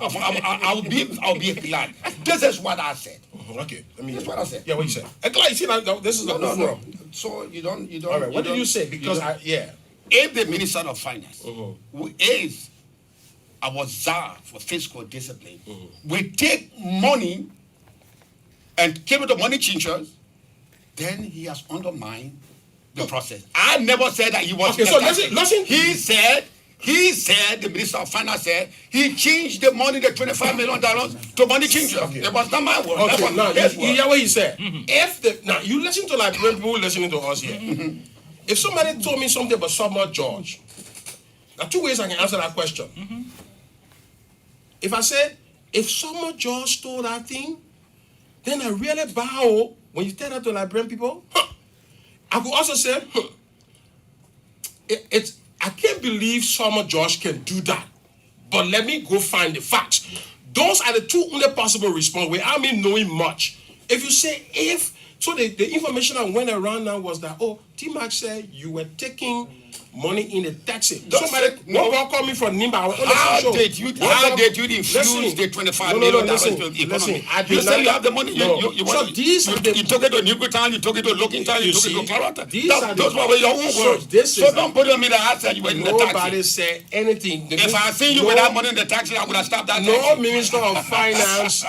I'll be glad. This is what I said. Okay, let me. That's what I said. Yeah, what you said. Glad you see now. This is No, the no, no. forum. So you don't. All right. What did don't- you say? Because don't- If the Minister of Finance, who is our czar for fiscal discipline, we take money and give it to money changers, then he has undermined the process. I never said that he was. Okay, so listen. He said, the Minister of Finance said, he changed the money, the $25 million to money changers. Okay. It was not my word. That Okay, was now his you word. hear what he said. Now you listen to like people listening to us here. If somebody told me something about Summer George, there are two ways I can answer that question. If I said, if Summer George stole that thing, then I really bow when you tell that to Liberian people. I could also say, I can't believe Summer George can do that. But let me go find the facts. Those are the two only possible responses without me knowing much. If you say the information that went around now was that, T-Mac said you were taking money in a taxi. Somebody call me from Nimba. How did you infuse the $25 million into the economy? You say you have the money. You took it to New Town, you took it to Looking Town, you took it to Clarota. Those were your own words. So don't put on me that I said you were in the taxi. Nobody said anything. If I seen you with that money in the taxi, I would have stopped that taxi. No Minister of Finance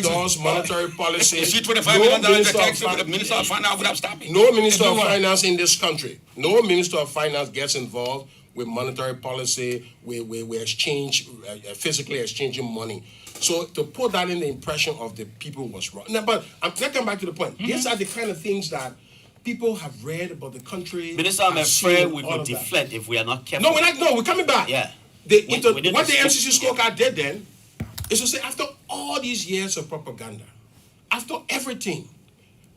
does monetary policy. If you $25 million in the taxi with the Minister of Finance, I would have stopped it. No Minister of Finance in this country. No Minister of Finance gets involved with monetary policy, we physically exchanging money. So to put that in the impression of the people was wrong. Now, but let's come back to the point. These are the kind of things that people have read about the country. Minister, I'm afraid we could deflect if we are not careful. No, we're coming back. Yeah. What the MCC scorecard did then is to say, after all these years of propaganda, after everything,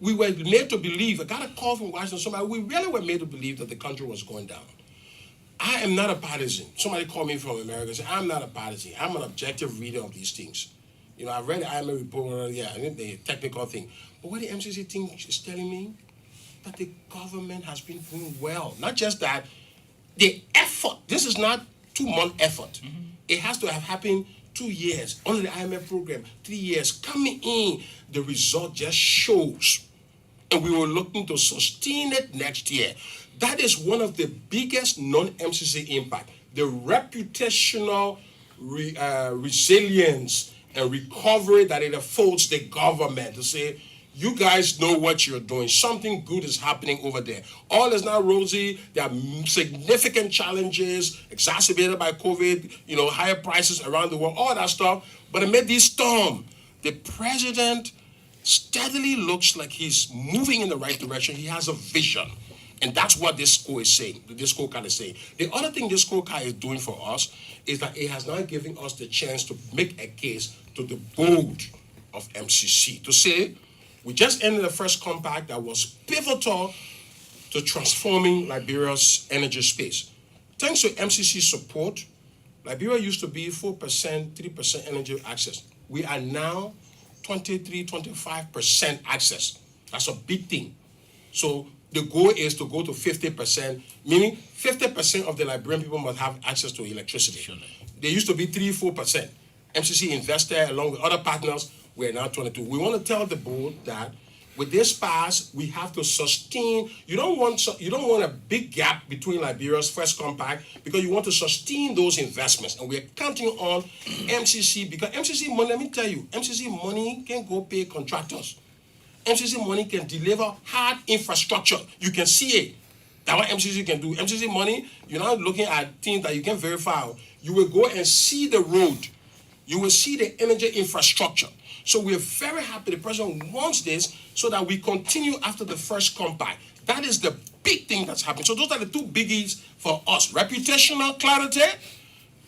we were made to believe, I got a call from Washington, we really were made to believe that the country was going down. I am not a partisan. Somebody called me from America and said, I'm not a partisan. I'm an objective reader of these things. I read the IMF report, the technical thing. But what the MCC thing is telling me, that the government has been doing well. Not just that, the effort, this is not 2-month effort. It has to have happened 2 years, under the IMF program, 3 years, coming in, the result just shows. And we were looking to sustain it next year. That is one of the biggest non-MCC impact, the reputational resilience and recovery that it affords the government to say, you guys know what you're doing. Something good is happening over there. All is not rosy. There are significant challenges exacerbated by COVID, higher prices around the world, all that stuff. But amid this storm, the president steadily looks like he's moving in the right direction. He has a vision. And that's what this score is saying, this scorecard is saying. The other thing this scorecard is doing for us is that it has now given us the chance to make a case to the board of MCC to say, we just ended the first compact that was pivotal to transforming Liberia's energy space. Thanks to MCC's support, Liberia used to be 4%, 3% energy access. We are now 23, 25% access. That's a big thing. So the goal is to go to 50%, meaning 50% of the Liberian people must have access to electricity. Sure. They used to be 3-4%. MCC invested along with other partners. We're now 22. We want to tell the board that with this pass, we have to sustain. You don't want a big gap between Liberia's first compact because you want to sustain those investments. And we're counting on MCC because MCC money, let me tell you, MCC money can go pay contractors. MCC money can deliver hard infrastructure. You can see it. That's what MCC can do. MCC money, you're not looking at things that you can verify. You will go and see the road. You will see the energy infrastructure. So we're very happy the president wants this so that we continue after the first compact. That is the big thing that's happening. So those are the two biggies for us. Reputational clarity,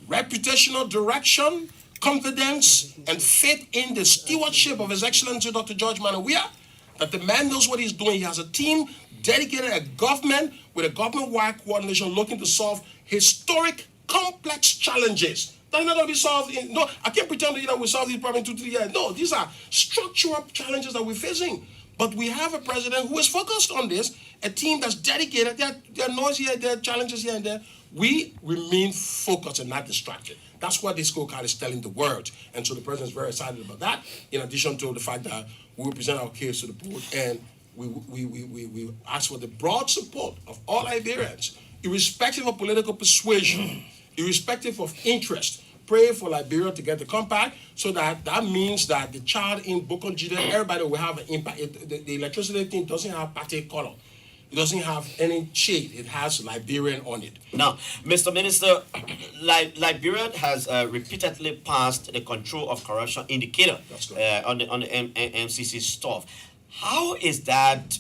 reputational direction, confidence, and faith in the stewardship of His Excellency Dr. George Manawia, that the man knows what he's doing. He has a team dedicated, a government with a government-wide coordination looking to solve historic, complex challenges. They're not going to be solved I can't pretend that we'll solve these problems in 2-3 years. No, these are structural challenges that we're facing. But we have a president who is focused on this, a team that's dedicated. There are noise here, there are challenges here and there. We remain focused and not distracted. That's what this scorecard is telling the world. And so the president is very excited about that, in addition to the fact that we will present our case to the board, and we ask for the broad support of all Liberians, irrespective of political persuasion, irrespective of interest. Pray for Liberia to get the compact, so that means that the child in Bokonjide, everybody will have an impact. The electricity thing doesn't have party color. It doesn't have any shade. It has Liberian on it. Now, Mr. Minister, Liberia has repeatedly passed the control of corruption indicator on the MCC stuff. How is that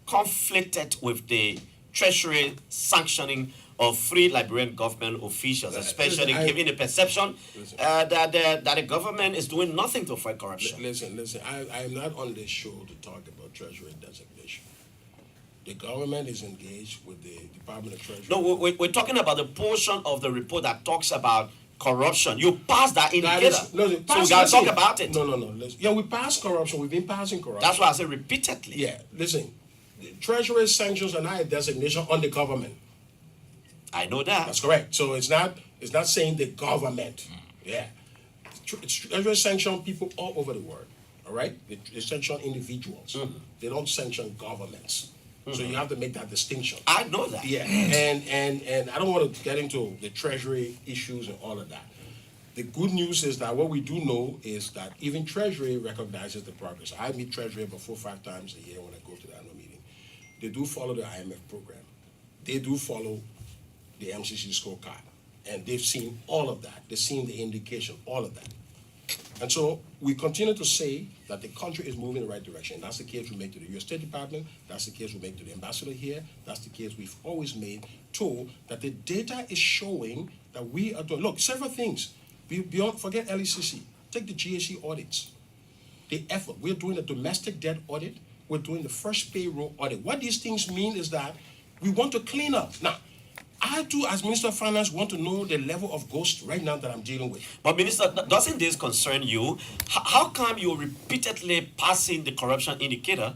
conflicted with the Treasury sanctioning of free Liberian government officials, especially given the perception that the government is doing nothing to fight corruption? Listen, I am not on this show to talk about Treasury designation. The government is engaged with the Department of Treasury. No, we're talking about the portion of the report that talks about corruption. You passed that indicator. So we got to talk about it. No. Yeah, we passed corruption. We've been passing corruption. That's why I said repeatedly. Yeah, listen. The Treasury sanctions are not a designation on the government. I know that. That's correct. So it's not saying the government. Yeah. Treasury sanction people all over the world. All right? They sanction individuals. They don't sanction governments. So you have to make that distinction. I know that. Yeah, and I don't want to get into the Treasury issues and all of that. The good news is that what we do know is that even Treasury recognizes the progress. I meet Treasury about 4 or 5 times a year when I go to the annual meeting. They do follow the IMF program. They do follow the MCC scorecard. And they've seen all of that. They've seen the indication, all of that. And so we continue to say that the country is moving in the right direction. That's the case we make to the U.S. State Department. That's the case we make to the ambassador here. That's the case we've always made, too, that the data is showing that we are doing. Look, several things. Beyond, forget LECC. Take the GAC audits. The effort. We're doing a domestic debt audit. We're doing the first payroll audit. What these things mean is that we want to clean up. Now, I too, as Minister of Finance, want to know the level of ghost right now that I'm dealing with. But Minister, doesn't this concern you? How come you're repeatedly passing the corruption indicator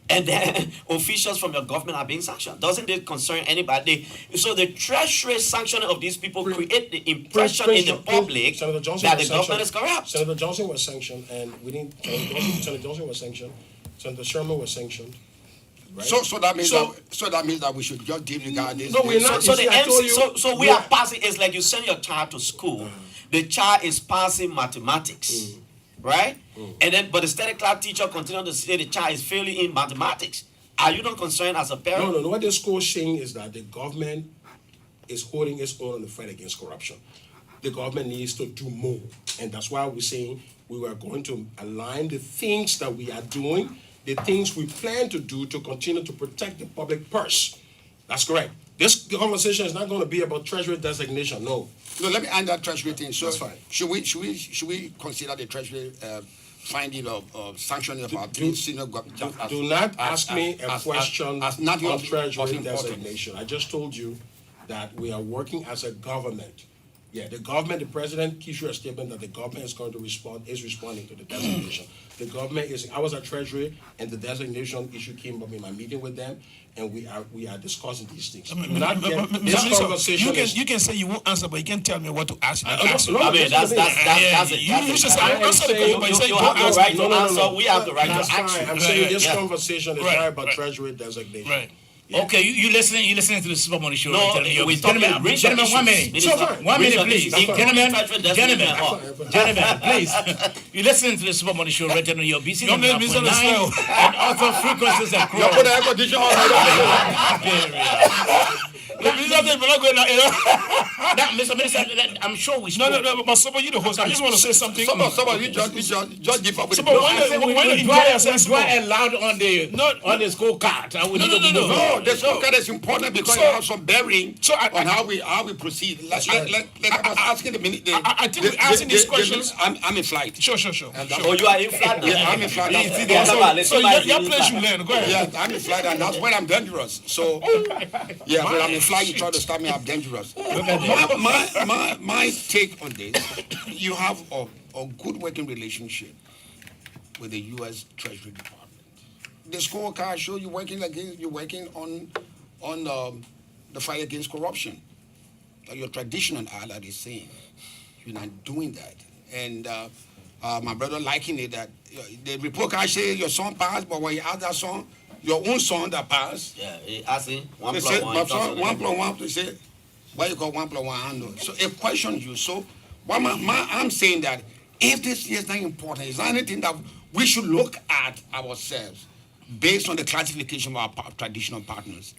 and then officials from your government are being sanctioned? Doesn't this concern anybody? So the Treasury sanctioning of these people create the impression in the public that the government is corrupt. Senator Johnson was sanctioned, and we didn't. Senator Johnson was sanctioned. Senator Sherman was sanctioned. Right? So that means that we should just disregard this. No, we're not. So we are passing. It's like you send your child to school. The child is passing mathematics, right? And then, but the study class teacher continues to say the child is failing in mathematics. Are you not concerned as a parent? No. What the school is saying is that the government is holding its own in the fight against corruption. The government needs to do more, and that's why we're saying we are going to align the things that we are doing, the things we plan to do to continue to protect the public purse. That's correct. This conversation is not going to be about Treasury designation. No, let me end that Treasury thing. So that's fine. Should we consider the Treasury finding of sanctioning of our three senior government? Do not ask me a question on Treasury designation. I just told you that we are working as a government. Yeah, the president issued a statement that the government is going to responding to the designation. The government I was at Treasury, and the designation issue came up in my meeting with them, and we are discussing these things. This conversation you can say you won't answer, but you can tell me what to ask. I mean, that's it. You just answer the question, but you say you have the right to answer. We have the right to ask. I'm saying this conversation is not about Treasury designation. Right. Yeah. Okay, you listening to the Super Money Show. No, we're gentlemen, 1 minute. 1 minute, please. Gentlemen, please. You're listening to the Super Money Show right on your BC Your name is on the style. and also frequencies across. You put the air conditioner on. Now, Mr. Minister, I'm sure we spoke. No, but Sobo, you the host. I just want to say something. Sobo, you just give up with the We draw a loud on the scorecard. No, the scorecard is important because it has some bearing on how we proceed. Let us asking the minute. I think we're asking these questions. I'm in flight. Sure. Oh, you are in flight? Yeah, I'm in flight. So your place you learn. Go ahead. Yeah, I'm in flight, and that's when I'm dangerous. So, yeah, when I'm in flight, you try to stop me, I'm dangerous. My take on this, you have a good working relationship with the U.S. Treasury Department. The scorecard show you're working on the fight against corruption. Like your traditional ally is saying. you're not doing that. And my brother liking it that the report card say your son passed, but when you ask that son, your own son that passed, Yeah, he asking one they plus say, one. my equals son, to 1 plus 1, they say, why you call 1 plus 1? I know. So it questions you. So what I'm saying that if this is not important, it's not anything that we should look at ourselves based on the classification of our traditional partners,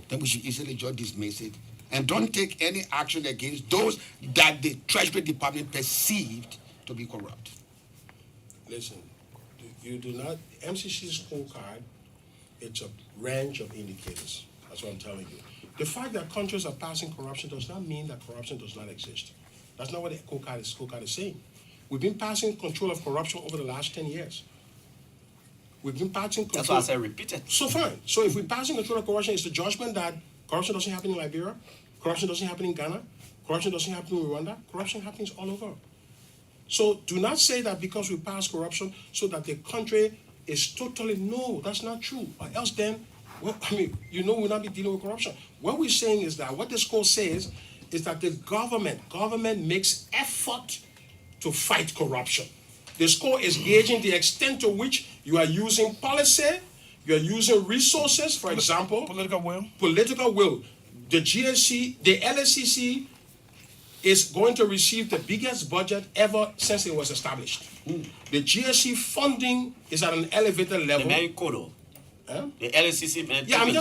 then we should easily just dismiss it and don't take any action against those that the Treasury Department perceived to be corrupt. Listen, you do not, MCC's scorecard, it's a range of indicators. That's what I'm telling you. The fact that countries are passing corruption does not mean that corruption does not exist. That's not what the scorecard is saying. We've been passing control of corruption over the last 10 years. We've been passing control. That's why I said repeated. So fine. So if we're passing control of corruption, it's the judgment that corruption doesn't happen in Liberia, corruption doesn't happen in Ghana, corruption doesn't happen in Rwanda, corruption happens all over. So do not say that because we pass corruption so that the country is totally, no, that's not true. Or else then, well, I mean, we'll not be dealing with corruption. What we're saying is that what the score says is that the government makes effort to fight corruption. The score is gauging the extent to which you are using policy, you are using resources, for example. Political will. Political will. The GSC, the LSCC is going to receive the biggest budget ever since it was established. The GSC funding is at an elevated level. The Mary Kodo. Huh? The LCC. Yeah, I'm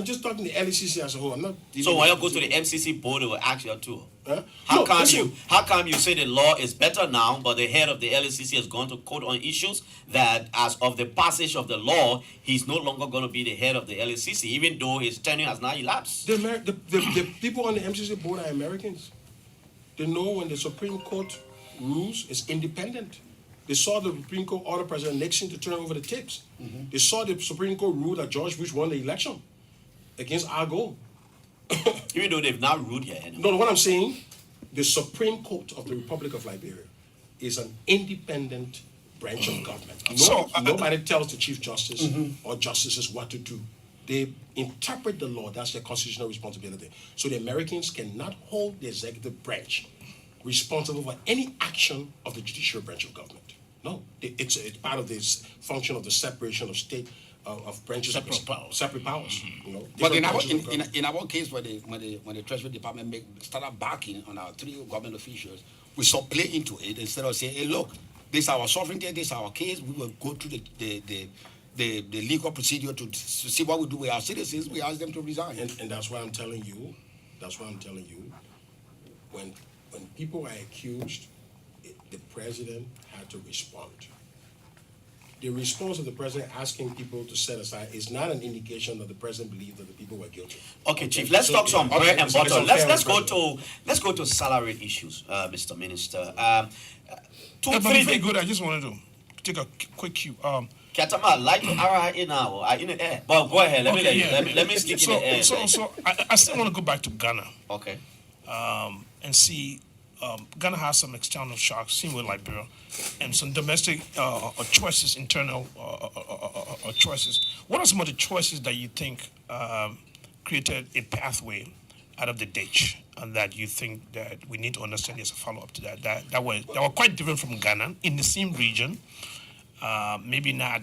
just talking the LSCC as a whole. I'm not. So when you go to the MCC board, they will ask you too. Huh? How No, listen. come you say the law is better now, but the head of the LCC has gone to court on issues that, as of the passage of the law, he's no longer going to be the head of the LCC, even though his tenure has now elapsed. The people on the MCC board are Americans. They know when the Supreme Court rules, it's independent. They saw the Supreme Court order President Nixon to turn over the tapes. They saw the Supreme Court rule that George Bush won the election against Al Gore. Even though they've not ruled here. No, what I'm saying, the Supreme Court of the Republic of Liberia is an independent branch of government. Nobody tells the Chief Justice or justices what to do. They interpret the law. That's their constitutional responsibility. So the Americans cannot hold the executive branch responsible for any action of the judicial branch of government. No, it's part of this function of the separation of state of branches. Separate powers. But in our case, when the Treasury Department started backing on our 3 government officials, we saw play into it instead of saying, hey, look, this is our sovereignty, this is our case. We will go through the legal procedure to see what we do with our citizens. We ask them to resign. And that's why I'm telling you. When people are accused, the president had to respond. The response of the president asking people to set aside is not an indication that the president believed that the people were guilty. Okay, Chief, let's talk some bread and butter. unfair Let's go to salary issues, Mr. Minister. But before you go there, I just wanted to take a quick cue. Katama, like to RIA now, in the air. But go ahead, let me stick in the air. So I still want to go back to Ghana. Okay. And see, Ghana has some external shocks, same with Liberia, and some domestic choices, internal choices. What are some of the choices that you think created a pathway out of the ditch, and that you think that we need to understand as a follow-up to that were quite different from Ghana in the same region, maybe not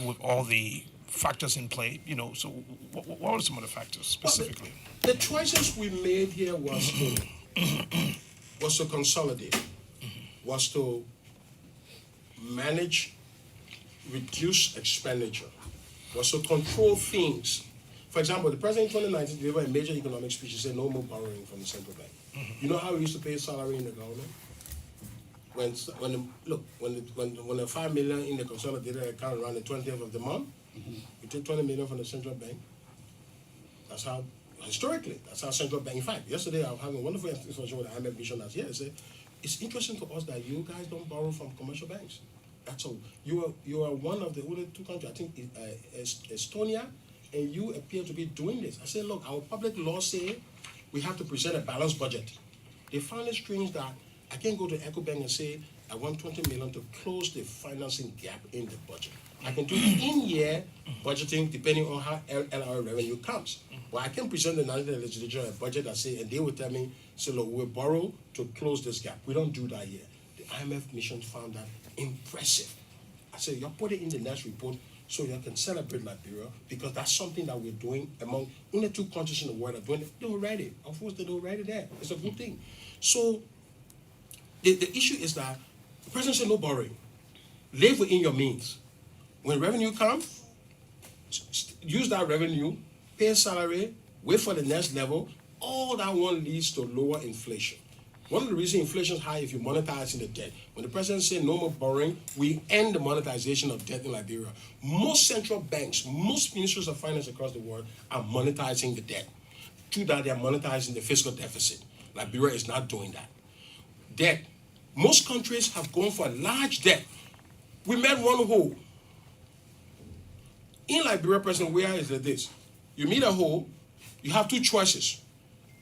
with all the factors in play, so what are some of the factors specifically? The choices we made here was to consolidate, was to manage, reduce expenditure, was to control things. For example, the president in 2019 delivered a major economic speech. He said no more borrowing from the central bank. You know how we used to pay salary in the government? When the 5 million in the consolidated account around the 20th of the month, we took 20 million from the central bank. That's how, historically, that's how central bank. In fact, yesterday I was having a wonderful discussion with the IMF missionaries here. They said, it's interesting to us that you guys don't borrow from commercial banks. That's all. You are one of the only 2 countries, I think Estonia, and you appear to be doing this. I said, look, our public laws say we have to present a balanced budget. They found it strange that I can't go to EcoBank and say, I want 20 million to close the financing gap in the budget. I can do in-year budgeting depending on how LR revenue comes. Well, I can present the national legislature a budget that say, and they will tell me, so look, we'll borrow to close this gap. We don't do that here. The IMF mission found that impressive. I said, you put it in the next report so you can celebrate Liberia, because that's something that we're doing among only 2 countries in the world are doing it. They already, of course, they already there. It's a good thing. So the issue is that the president said no borrowing. Live within your means. When revenue comes, use that revenue, pay salary, wait for the next level. All that one leads to lower inflation. One of the reasons inflation is high if you monetize the debt. When the president said no more borrowing, we end the monetization of debt in Liberia. Most central banks, most ministers of finance across the world are monetizing the debt. Through that, they are monetizing the fiscal deficit. Liberia is not doing that. Debt. Most countries have gone for a large debt. We met one hole. In Liberia, President, where is it this? You meet a hole, you have 2 choices.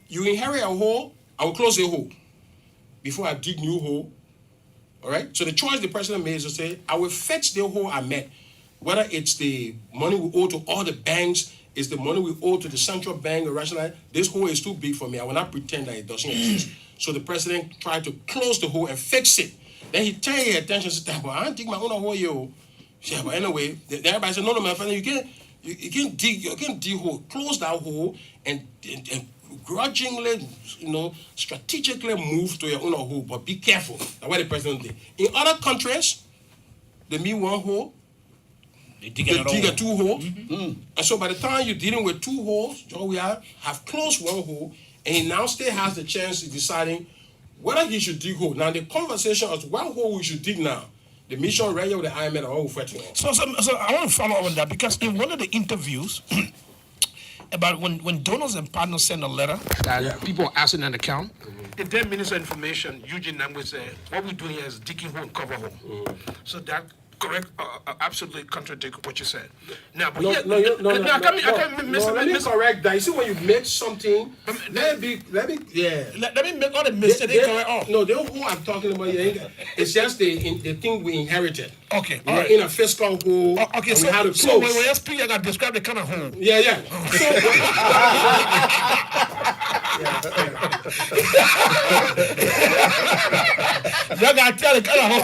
You inherit a hole, I will close the hole before I dig new hole. All right? So the choice the president made is to say, I will fix the hole I met. Whether it's the money we owe to all the banks, it's the money we owe to the central bank or rational, this hole is too big for me. I will not pretend that it doesn't exist. So the president tried to close the hole and fix it. Then he turned his attention and said, well, I don't dig my own hole here. Yeah, but anyway, everybody said, no, my friend, you can't dig hole. Close that hole and grudgingly, strategically move to your own hole, but be careful. That's what the president did. In other countries, they meet one hole, they dig a 2 hole. And so by the time you're dealing with 2 holes, we have closed 1 hole, and he now still has the chance of deciding whether he should dig hole. Now the conversation as what hole we should dig now. The mission right here with the IMF are all fighting. So I want to follow up on that, because in one of the interviews about when donors and partners send a letter that people are asking an account, the then Minister of Information, Eugene Nangwe, said, what we're doing here is digging hole and cover hole. So that correct, absolutely contradict what you said. Now, but let me correct that. You see, when you make something, let me make all the mistakes correct off. No, the who I'm talking about here, it's just the thing we inherited. Okay, all right. In a fiscal hole. Okay, so how to close. So when SP, I got describe the kind of hole. Yeah. You gotta tell the kind of hole.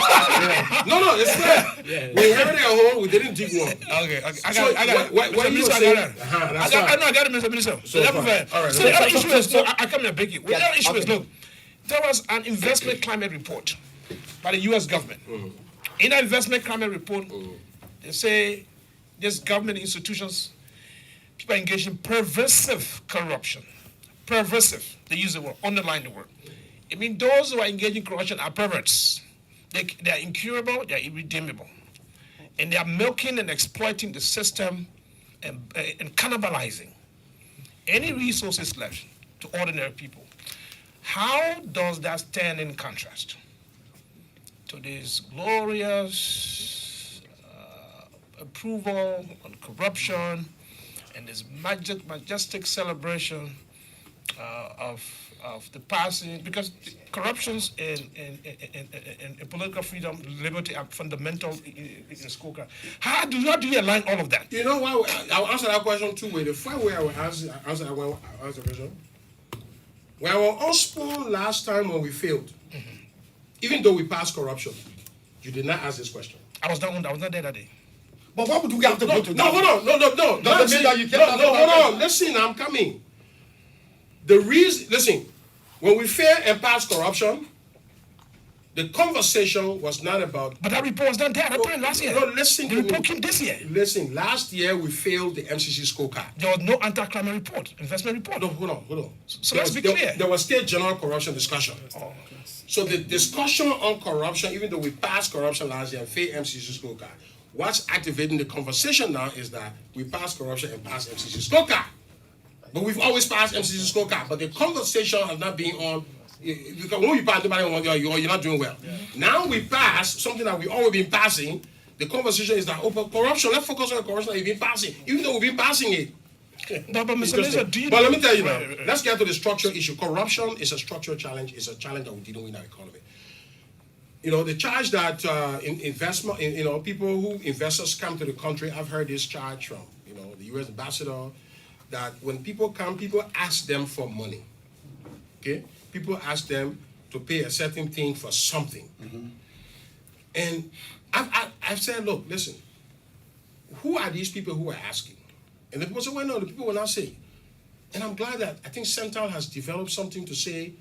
No, it's fair. We inherited a hole, we didn't dig one. Okay. I got it. What you saying? I got it, Mr. Minister. So that's fair. All right. So the other issue is, I come here, Becky. The other issue is, look, there was an investment climate report by the U.S. government. In that investment climate report, they say these government institutions, people are engaged in pervasive corruption. Pervasive. They use the word, underline the word. I mean, those who are engaged in corruption are perverts. They are incurable, they are irredeemable. And they are milking and exploiting the system and cannibalizing any resources left to ordinary people. How does that stand in contrast to this glorious approval on corruption and this majestic celebration of the passing, because corruptions in political freedom, liberty are fundamental in the scorecard. How do you align all of that? You know what? I'll answer that question 2 ways. The first way I will answer the question. When I was on spoon last time when we failed, even though we passed corruption, you did not ask this question. I was not there that day. But what would we have to go to? No, hold on. Doesn't mean that you can't hold on. Listen, I'm coming. The reason, listen, when we failed and passed corruption, the conversation was not about. But that report was done there. That time last year. No, listen. The report came this year. Listen, last year we failed the MCC scorecard. There was no anti-climate report, investment report. No, hold on. So let's be clear. There was still general corruption discussion. Oh. So the discussion on corruption, even though we passed corruption last year and failed MCC scorecard, what's activating the conversation now is that we passed corruption and passed MCC scorecard. But we've always passed MCC scorecard. But the conversation has not been on, because when we pass, nobody you're not doing well. Yeah. Now we pass something that we've always been passing. The conversation is that corruption. Let's focus on the corruption that we've been passing, even though we've been passing it. But Mr. Minister, do you? But let me tell you now. Let's get to the structural issue. Corruption is a structural challenge. It's a challenge that we're dealing with in our economy. The charge that investment, people who investors come to the country. I've heard this charge from, the U.S. ambassador, that when people come, people ask them for money. Okay? People ask them to pay a certain thing for something. And I've said, look, listen, who are these people who are asking? And the people say, well, no, the people will not say. And I'm glad that I think Central has developed something to say,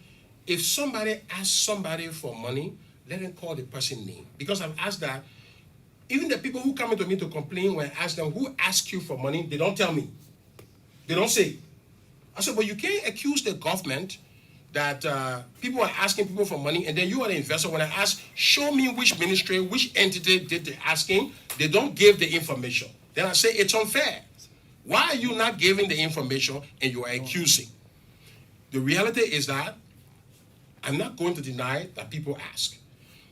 if somebody asks somebody for money, let them call the person name. Because I've asked that, even the people who come into me to complain, when I ask them, who asked you for money, they don't tell me. They don't say. I said, but you can't accuse the government that people are asking people for money, and then you are the investor. When I ask, show me which ministry, which entity did the asking, they don't give the information. Then I say, it's unfair. Why are you not giving the information and you are accusing? The reality is that I'm not going to deny that people ask.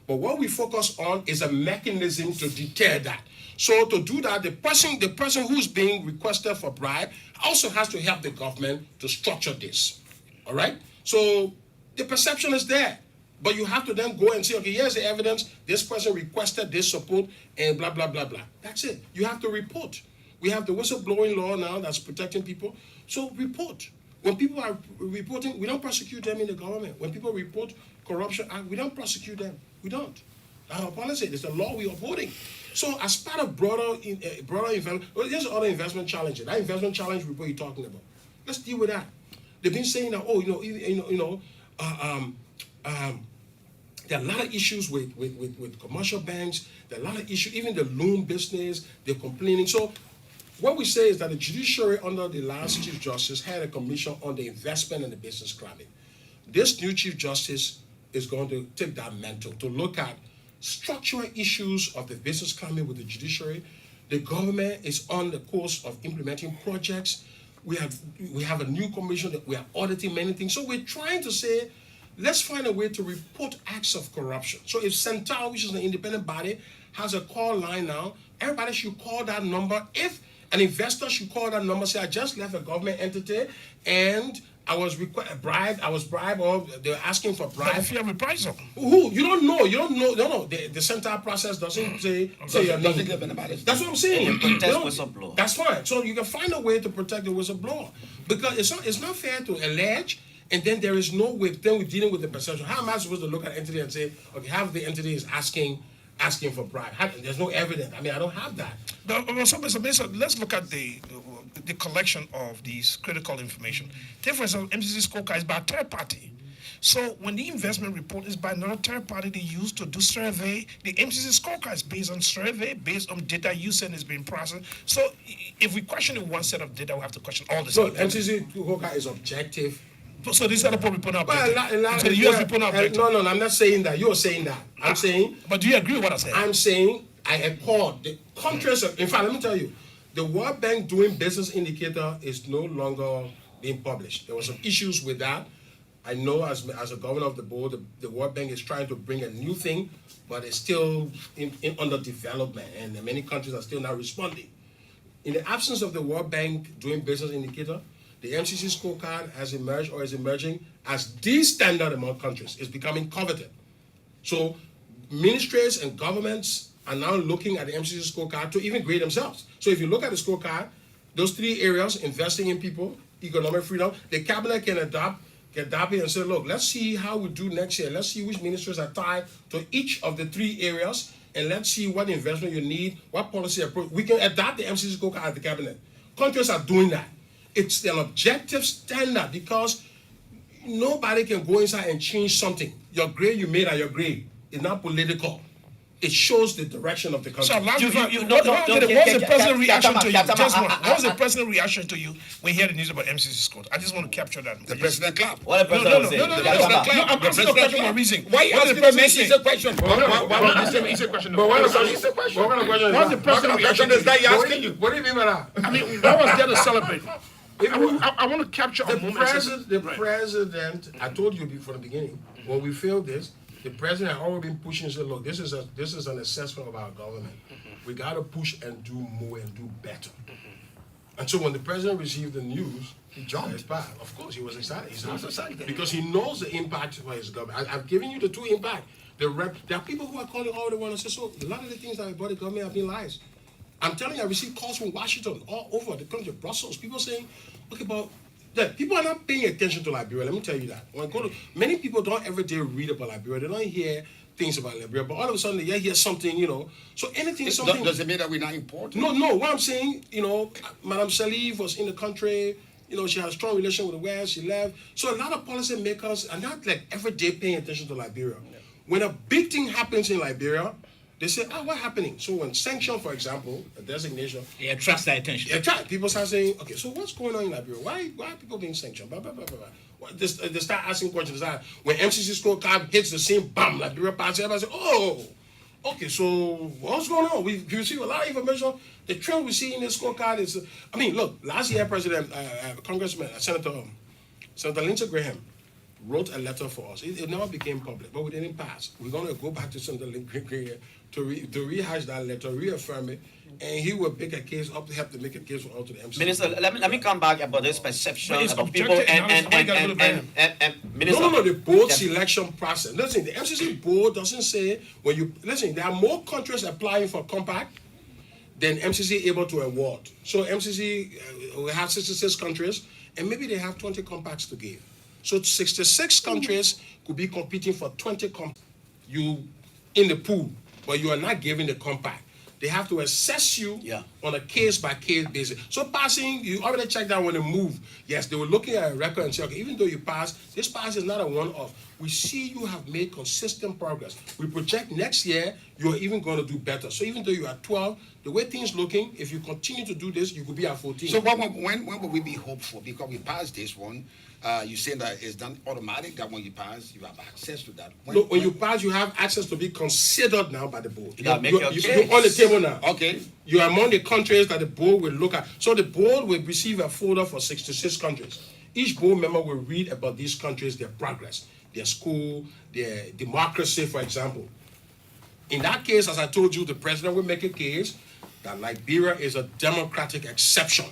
But what we focus on is a mechanism to deter that. So to do that, the person who's being requested for bribe also has to help the government to structure this. All right? So the perception is there. But you have to then go and say, okay, here's the evidence. This person requested this support and blah, blah, blah, blah. That's it. You have to report. We have the whistleblowing law now that's protecting people. So report. When people are reporting, we don't prosecute them in the government. When people report corruption, we don't prosecute them. We don't. Our policy is the law we are upholding. So as part of broader investment, there's other investment challenges. That investment challenge report you're talking about. Let's deal with that. They've been saying that, there are a lot of issues with commercial banks. There are a lot of issues, even the loan business, they're complaining. So what we say is that the judiciary under the last Chief Justice had a commission on the investment and the business climate. This new Chief Justice is going to take that mantle to look at structural issues of the business climate with the judiciary. The government is on the course of implementing projects. We have a new commission that we are auditing many things. So we're trying to say, let's find a way to report acts of corruption. So if Central, which is an independent body, has a call line now, everybody should call that number. If an investor should call that number, say, I just left a government entity and I was bribed, or they're asking for bribe. But if you have reprisal. Who? You don't know. No. The Central process doesn't say your name. That's what I'm saying. Whistleblower. That's fine. So you can find a way to protect the whistleblower. Because it's not fair to allege and then there is no way, then we're dealing with the perception. How am I supposed to look at an entity and say, okay, half the entity is asking for bribe? There's no evidence. I mean, I don't have that. So let's look at the collection of these critical information. Take, for example, MCC scorecard is by a third party. So when the investment report is by another third party they use to do survey, the MCC scorecard is based on survey, based on data you said is being processed. So if we question one set of data, we have to question all the So MCC scorecard is objective. So this other report not objective. So the US report not objective. No, I'm not saying that. You're saying that. I'm saying. But do you agree with what I said? I'm saying I accord the countries. In fact, let me tell you, the World Bank doing business indicator is no longer being published. There were some issues with that. I know as a governor of the board, the World Bank is trying to bring a new thing, but it's still under development, and many countries are still not responding. In the absence of the World Bank doing business indicator, the MCC scorecard has emerged or is emerging as the standard among countries. It's becoming coveted. So ministries and governments are now looking at the MCC scorecard to even grade themselves. So if you look at the scorecard, those three areas, investing in people, economic freedom, the cabinet can adopt it and say, look, let's see how we do next year. Let's see which ministries are tied to each of the three areas, and let's see what investment you need, what policy approach. We can adopt the MCC scorecard at the cabinet. Countries are doing that. It's an objective standard because nobody can go inside and change something. Your grade you made at your grade is not political. It shows the direction of the country. So what was the president's reaction to you? Just one. What was the president's reaction to you when you heard the news about MCC score? I just want to capture that. The president clapped. What the president say? I'm asking a question for a reason. Why you asking the president? It's a question. It's a question. But what is the question? What's the president's reaction? Is that asking you? What do you mean by that? I mean, what was there to celebrate? I want to capture a moment. The president, I told you from the beginning, when we failed this, the president had already been pushing and said, look, this is an assessment of our government. We got to push and do more and do better. And so when the president received the news, he jumped. Of course, he was excited. He's not excited because he knows the impact for his government. I've given you the two impacts. There are people who are calling all the one and say, so a lot of the things that I brought the government have been lies. I'm telling you, I received calls from Washington, all over the country, Brussels, people saying, okay, but yeah, people are not paying attention to Liberia. Let me tell you that. When I go to, many people don't every day read about Liberia. They don't hear things about Liberia, but all of a sudden they hear something, you know. So anything, something. Does it mean that we're not important? No. What I'm saying, you know, Madame Salif was in the country. You know, she had a strong relation with the West. She left. So a lot of policymakers are not like every day paying attention to Liberia. When a big thing happens in Liberia, they say, what's happening? So when sanction, for example, a designation, It attracts their attention. people start saying, okay, so what's going on in Liberia? Why are people being sanctioned? Blah, blah, blah, blah, blah. They start asking questions. When MCC scorecard hits the same, bam, Liberia passes, everybody says, oh, okay, so what's going on? We receive a lot of information. The trend we see in this scorecard is, I mean, look, last year, Senator Lindsey Graham wrote a letter for us. It never became public, but we didn't pass. We're going to go back to Senator Lindsey Graham to rehash that letter, reaffirm it, and he will make a case up to help to make a case for all to the MCC. Minister, let me come back about this perception But it's about people objective and Minister. No, the board selection process. Listen, the MCC board doesn't say when you listen. There are more countries applying for compact than MCC able to award. So MCC will have 66 countries, and maybe they have 20 compacts to give. So 66 countries could be competing for 20 compacts. You in the pool, but you are not given the compact. They have to assess you on a case-by-case basis. So passing, you already checked out when they move. Yes, they were looking at a record and say, okay, even though you pass, this pass is not a one-off. We see you have made consistent progress. We project next year you're even going to do better. So even though you are 12, the way things looking, if you continue to do this, you could be at 14. So when will we be hopeful? Because we passed this one. You say that it's done automatic, that when you pass, you have access to that. When you pass, you have access to be considered now by the board. You're on case. the table now. Okay. You are among the countries that the board will look at. So the board will receive a folder for 66 countries. Each board member will read about these countries, their progress, their school, their democracy, for example. In that case, as I told you, the president will make a case that Liberia is a democratic exception.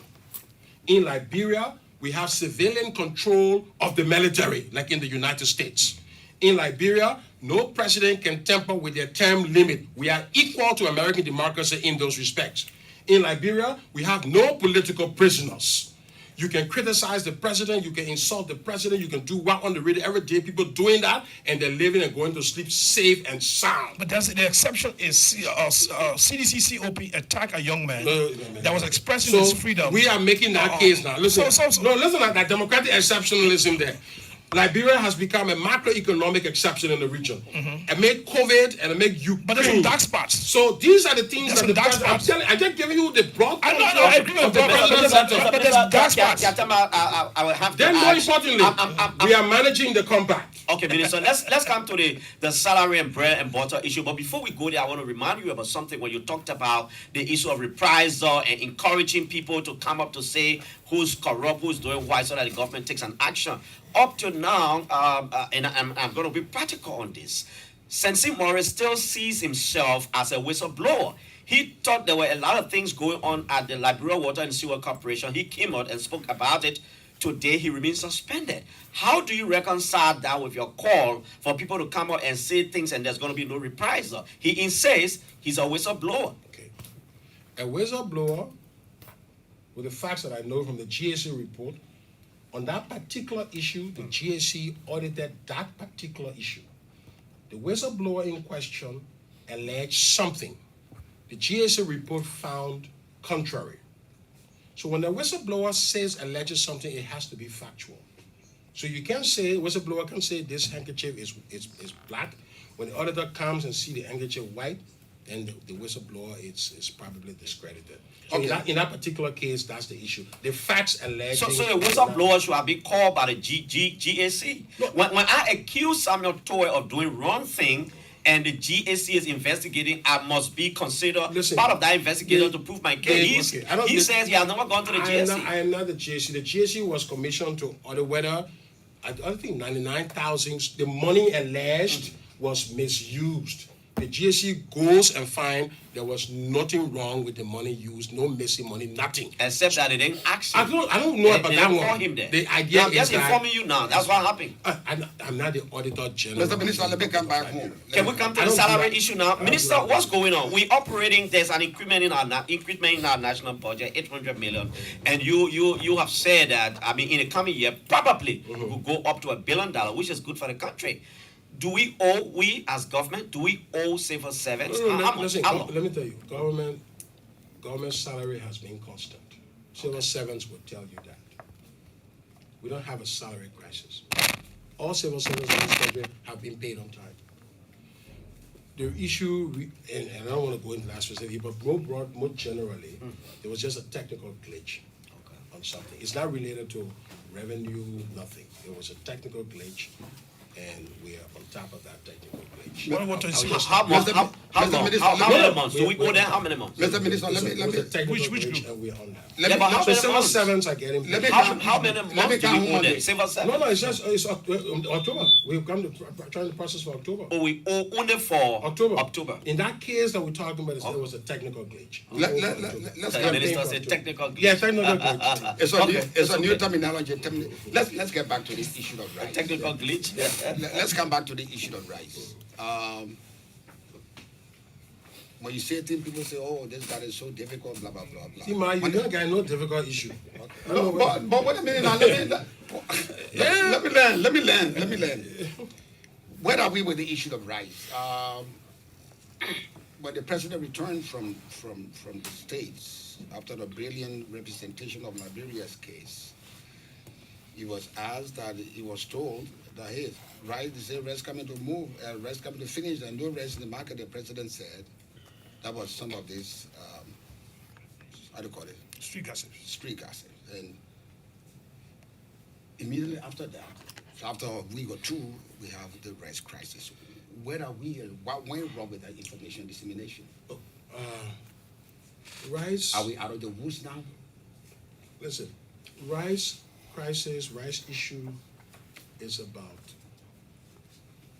In Liberia, we have civilian control of the military, like in the United States. In Liberia, no president can tamper with their term limit. We are equal to American democracy in those respects. In Liberia, we have no political prisoners. You can criticize the president, you can insult the president, you can do what on the radio every day. People doing that, and they're living and going to sleep safe and sound. But that's the exception is CDC COP attack a young man that was expressing his freedom. We are making that case now. Listen, listen at that democratic exceptionalism there. Liberia has become a macroeconomic exception in the region. Amid COVID and amid Ukraine. But there's some dark spots. So these are the things that the president, I'm just giving you the broad contour I agree with that. But there's dark spots. I will have to Then more ask, importantly, we are managing the compact. Okay, Minister, let's come to the salary and bread and butter issue. But before we go there, I want to remind you about something when you talked about the issue of reprisal and encouraging people to come up to say who's corrupt, who's doing what, so that the government takes an action. Up to now, and I'm going to be practical on this, Sensi Morris still sees himself as a whistleblower. He thought there were a lot of things going on at the Liberia Water and Sewer Corporation. He came out and spoke about it. Today, he remains suspended. How do you reconcile that with your call for people to come out and say things and there's going to be no reprisal? He insists he's a whistleblower. Okay. A whistleblower, with the facts that I know from the GSA report, on that particular issue, the GSC audited that particular issue. The whistleblower in question alleged something. The GSA report found contrary. So when the whistleblower says alleges something, it has to be factual. So you can't say, whistleblower can say this handkerchief is black. When the auditor comes and see the handkerchief white, then the whistleblower is probably discredited. So in that particular case, that's the issue. The facts alleging... So the whistleblower should have been called by the GSC. No. When I accuse Samuel Toy of doing wrong thing, and the GSC is investigating, I must be considered part of that investigator to prove my case. He says he has never gone to the GSC. I am not the GSC. The GSC was commissioned to audit whether, I think 99,000, the money alleged was misused. the GSC goes and find there was nothing wrong with the money used, no missing money, nothing. Except that they didn't ask him. I don't know about They that didn't one. call him there. The idea I'm just is that informing you now. That's what happened. I'm not the auditor general. Mr. Minister, let me come back home. Can we come to I the don't do salary that. issue now? I don't Minister, do that. what's going on? We operating, there's an increment in our national budget, 800 million. And you have said that, I mean, in the coming year, probably will go up to $1 billion, which is good for the country. Do we as government, do we owe civil servants? No, How much? listen, How much? let me tell you, government salary has been constant. Civil servants will tell you that. We don't have a salary crisis. All civil servants in this country have been paid on time. The issue, and I don't want to go into that specifically, but more generally, there was just a technical glitch on something. It's not related to revenue, nothing. It was a technical glitch, and we are on top of that technical glitch. What I want to see- How much? How Mr. long? Minister, How let many me- months? Do we go there? How many months? Mr. Minister, let me, It was a technical Which glitch, group? and we're on that. let Yeah, me, but how So many civil months? servants are getting Let me paid. How many me months do count we owe one them? day. Civil servants? No, it's October. We've come to trying the process for October. Or we owe only for October. In that case that we're talking about, it was a technical glitch. let's The get, minister for said October. technical glitch. Yeah, technical glitch. it's a new, Okay, it's a new okay. terminology. Let's get back to this issue of rights. Technical glitch. Let's come back to the issue of rights. When you say things, people say, "Oh, this guy is so difficult," blah blah blah blah. See, man, you don't get no difficult issue. No, but wait a minute now. Let me learn. Where are we with the issue of rights? When the president returned from the States after the brilliant representation of Liberia's case, he was asked that he was told that hey, rice coming to move, rice coming to finish, and no rice in the market. The president said that was some of this. How do you call it? Street gossip. Street gossip. And immediately after that, so after a week or two, we have the rice crisis. Where are we and what went wrong with that information dissemination? Rice. Are we out of the woods now? Listen, rice crisis, rice issue is about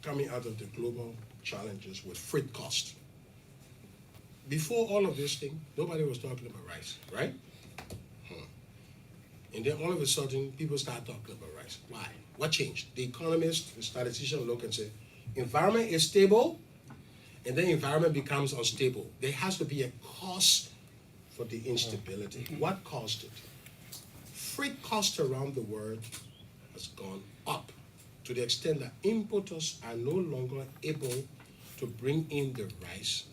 coming out of the global challenges with freight cost. Before all of this thing, nobody was talking about rice, right? And then all of a sudden, people start talking about rice. Why? What changed? The economists, the statistician look and say, environment is stable, and then environment becomes unstable. There has to be a cause for the instability. What caused it? Freight cost around the world has gone up to the extent that importers are no longer able to bring in the rice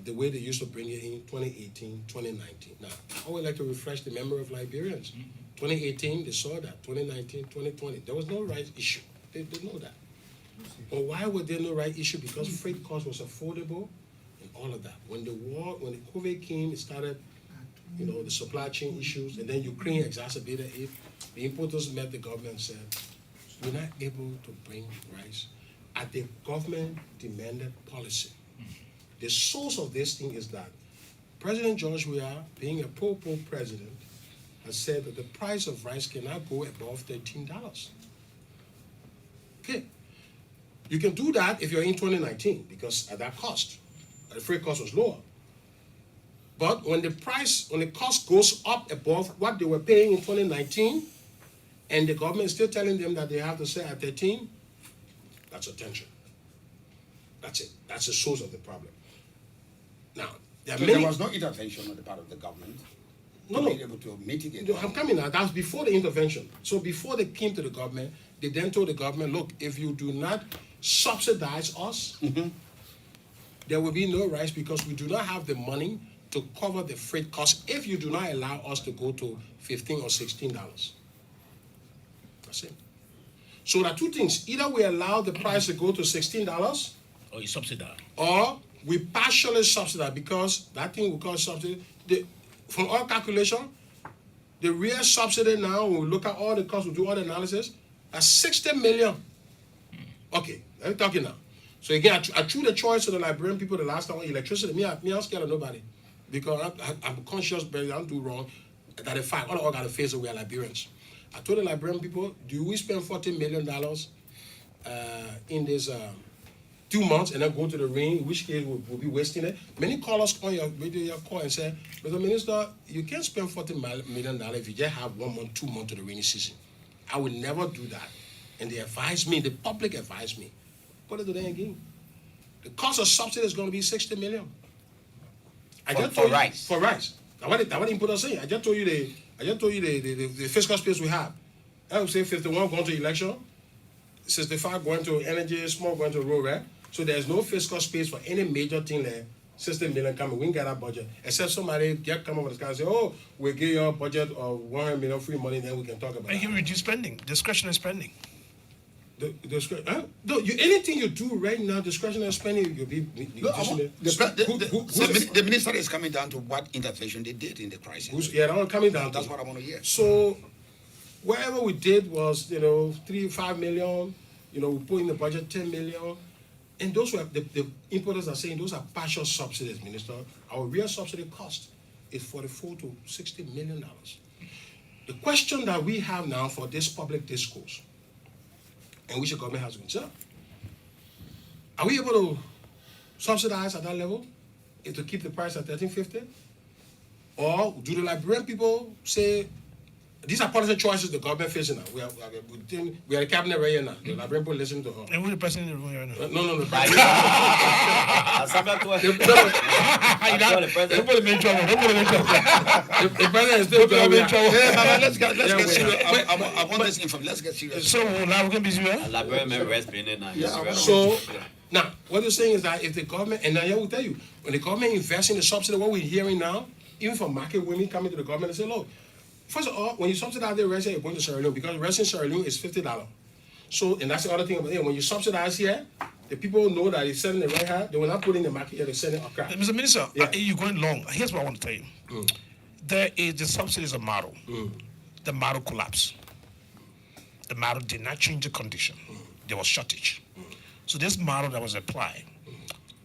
the way they used to bring it in 2018, 2019. Now, I would like to refresh the memory of Liberians. 2018, they saw that. 2019, 2020, there was no rice issue. They know that. But why was there no rice issue? Because freight cost was affordable and all of that. When the COVID came, it started, the supply chain issues, and then Ukraine exacerbated it. The importers met the government and said, we're not able to bring rice at the government demanded policy. The source of this thing is that President George Weah, being a pro president, has said that the price of rice cannot go above $13. Okay. You can do that if you're in 2019 because at that cost, the freight cost was lower. But when the cost goes up above what they were paying in 2019, and the government is still telling them that they have to sell at 13, that's a tension. That's it. That's the source of the problem. Now, there was no intervention on the part of the government to be able to mitigate. I'm coming now. That was before the intervention. So before they came to the government, they then told the government, look, if you do not subsidize us, there will be no rice because we do not have the money to cover the freight cost if you do not allow us to go to $15 or $16. That's it. So there are two things. Either we allow the price to go to $16 Or you subsidize. or we partially subsidize because that thing we call subsidy. From our calculation, the real subsidy now, when we look at all the costs, we do all the analysis, that's 60 million. Okay, I'm talking now. So again, I threw the choice to the Liberian people the last time on electricity. Me, I'm scared of nobody because I'm conscious, but I don't do wrong. That in fact, all got to face it, we are Liberians. I told the Liberian people, do we spend $40 million in this 2 months and then go to the ring, in which case we'll be wasting it. Many callers on your radio call and say, Mr. Minister, you can't spend $40 million if you just have 1 month, 2 months to the rainy season. I would never do that. And they advised me, the public advised me, put it to the end game. The cost of subsidy is going to be $60 million. For rice. For rice. Now what input I say? I just told you the fiscal space we have. I would say 51 going to election, 65 going to energy, small going to road, right? So there's no fiscal space for any major thing there. 60 million coming, we ain't got that budget. Except somebody come up with the sky and say, oh, we'll give you a budget of 100 million free money, then we can talk about it. And you reduce spending, discretionary spending. Anything you do right now, discretionary spending, you'll be. The minister is coming down to what intervention they did in the crisis. Yeah, that's what I'm coming down to. That's what I want to hear. So, whatever we did was, 3-5 million. We put in the budget 10 million. And those were, the importers are saying those are partial subsidies, Minister. Our real subsidy cost is $44 to $60 million. The question that we have now for this public discourse, and which the government has been said, are we able to subsidize at that level to keep the price at $13.50? Or do the Liberian people say, these are policy choices the government facing now. We are the cabinet right here now. The Liberian people listen to her. And who's the president in the room right now? No. The Don't put him in trouble. The president is still Don't put him in trouble. Let's get serious. I want this information. Let's get serious. So now we're going to be serious? Liberian men rest being in now. So, now, what you're saying is that if the government, and I will tell you, when the government invests in the subsidy, what we're hearing now, even from market women coming to the government and say, look, first of all, when you subsidize the rest, you're going to Sierra Leone, because the rest in Sierra Leone is $50. So, and that's the other thing about it. When you subsidize here, the people know that it's selling the right here. They will not put in the market here, they're selling a crap. Mr. Minister, Yeah. you're going long. Here's what I want to tell you. There is the subsidy is a model. The model collapsed. The model did not change the condition. There was shortage. So this model that was applied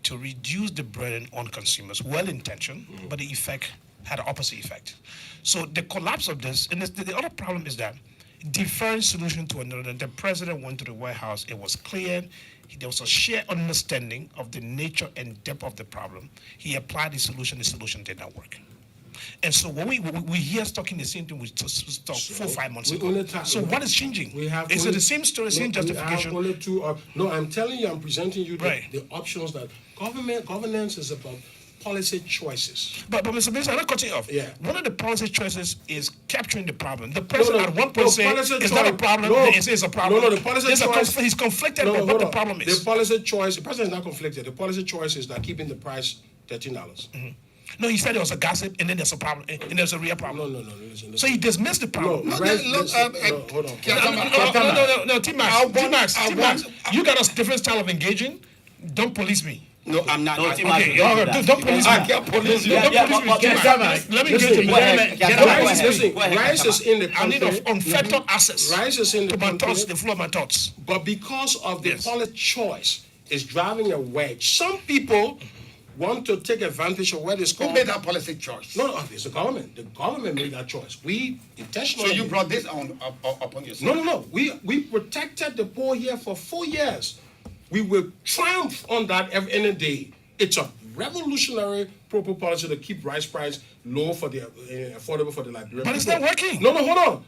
to reduce the burden on consumers, well-intentioned, but the effect had an opposite effect. So the collapse of this, and the other problem is that different solution to another. The president went to the White House, it was clear, there was a shared understanding of the nature and depth of the problem. He applied the solution did not work. And so when we hear talking the same thing we talked 4 or 5 months ago. So what is changing? Is it the same story, same justification? We have only two. No, I'm telling you, I'm presenting you the options that governance is about policy choices. But Mr. Minister, I'm not cutting you off. Yeah. One of the policy choices is capturing the problem. The president at one point said it's not a problem, no, it's a problem. No, the policy choice. He's conflicted about what the problem is. The policy choice, the president is not conflicted. The policy choice is that keeping the price $13. No, he said there was a gossip, and then there's a problem, and there's a real problem. No, listen. So he dismissed the problem. No, hold on. No, T-Max, you got a different style of engaging. Don't police me. No, I'm not. No, Okay. Don't police me. I can't police you. Let me get to Rice is in the I need country. unfettered access Rice is in the to my country. thoughts, the flow of my thoughts. But because of the Yes. policy choice, is driving a wedge. Some people want to take advantage of what is Who called. made that policy choice? No, it's the government. The government made that choice. We So intentionally. you brought this upon yourself? No. We protected the poor here for 4 years. We will triumph on that any day. It's a revolutionary proper policy to keep rice price low for the affordable for the Liberian. But it's people. not working. No, hold on.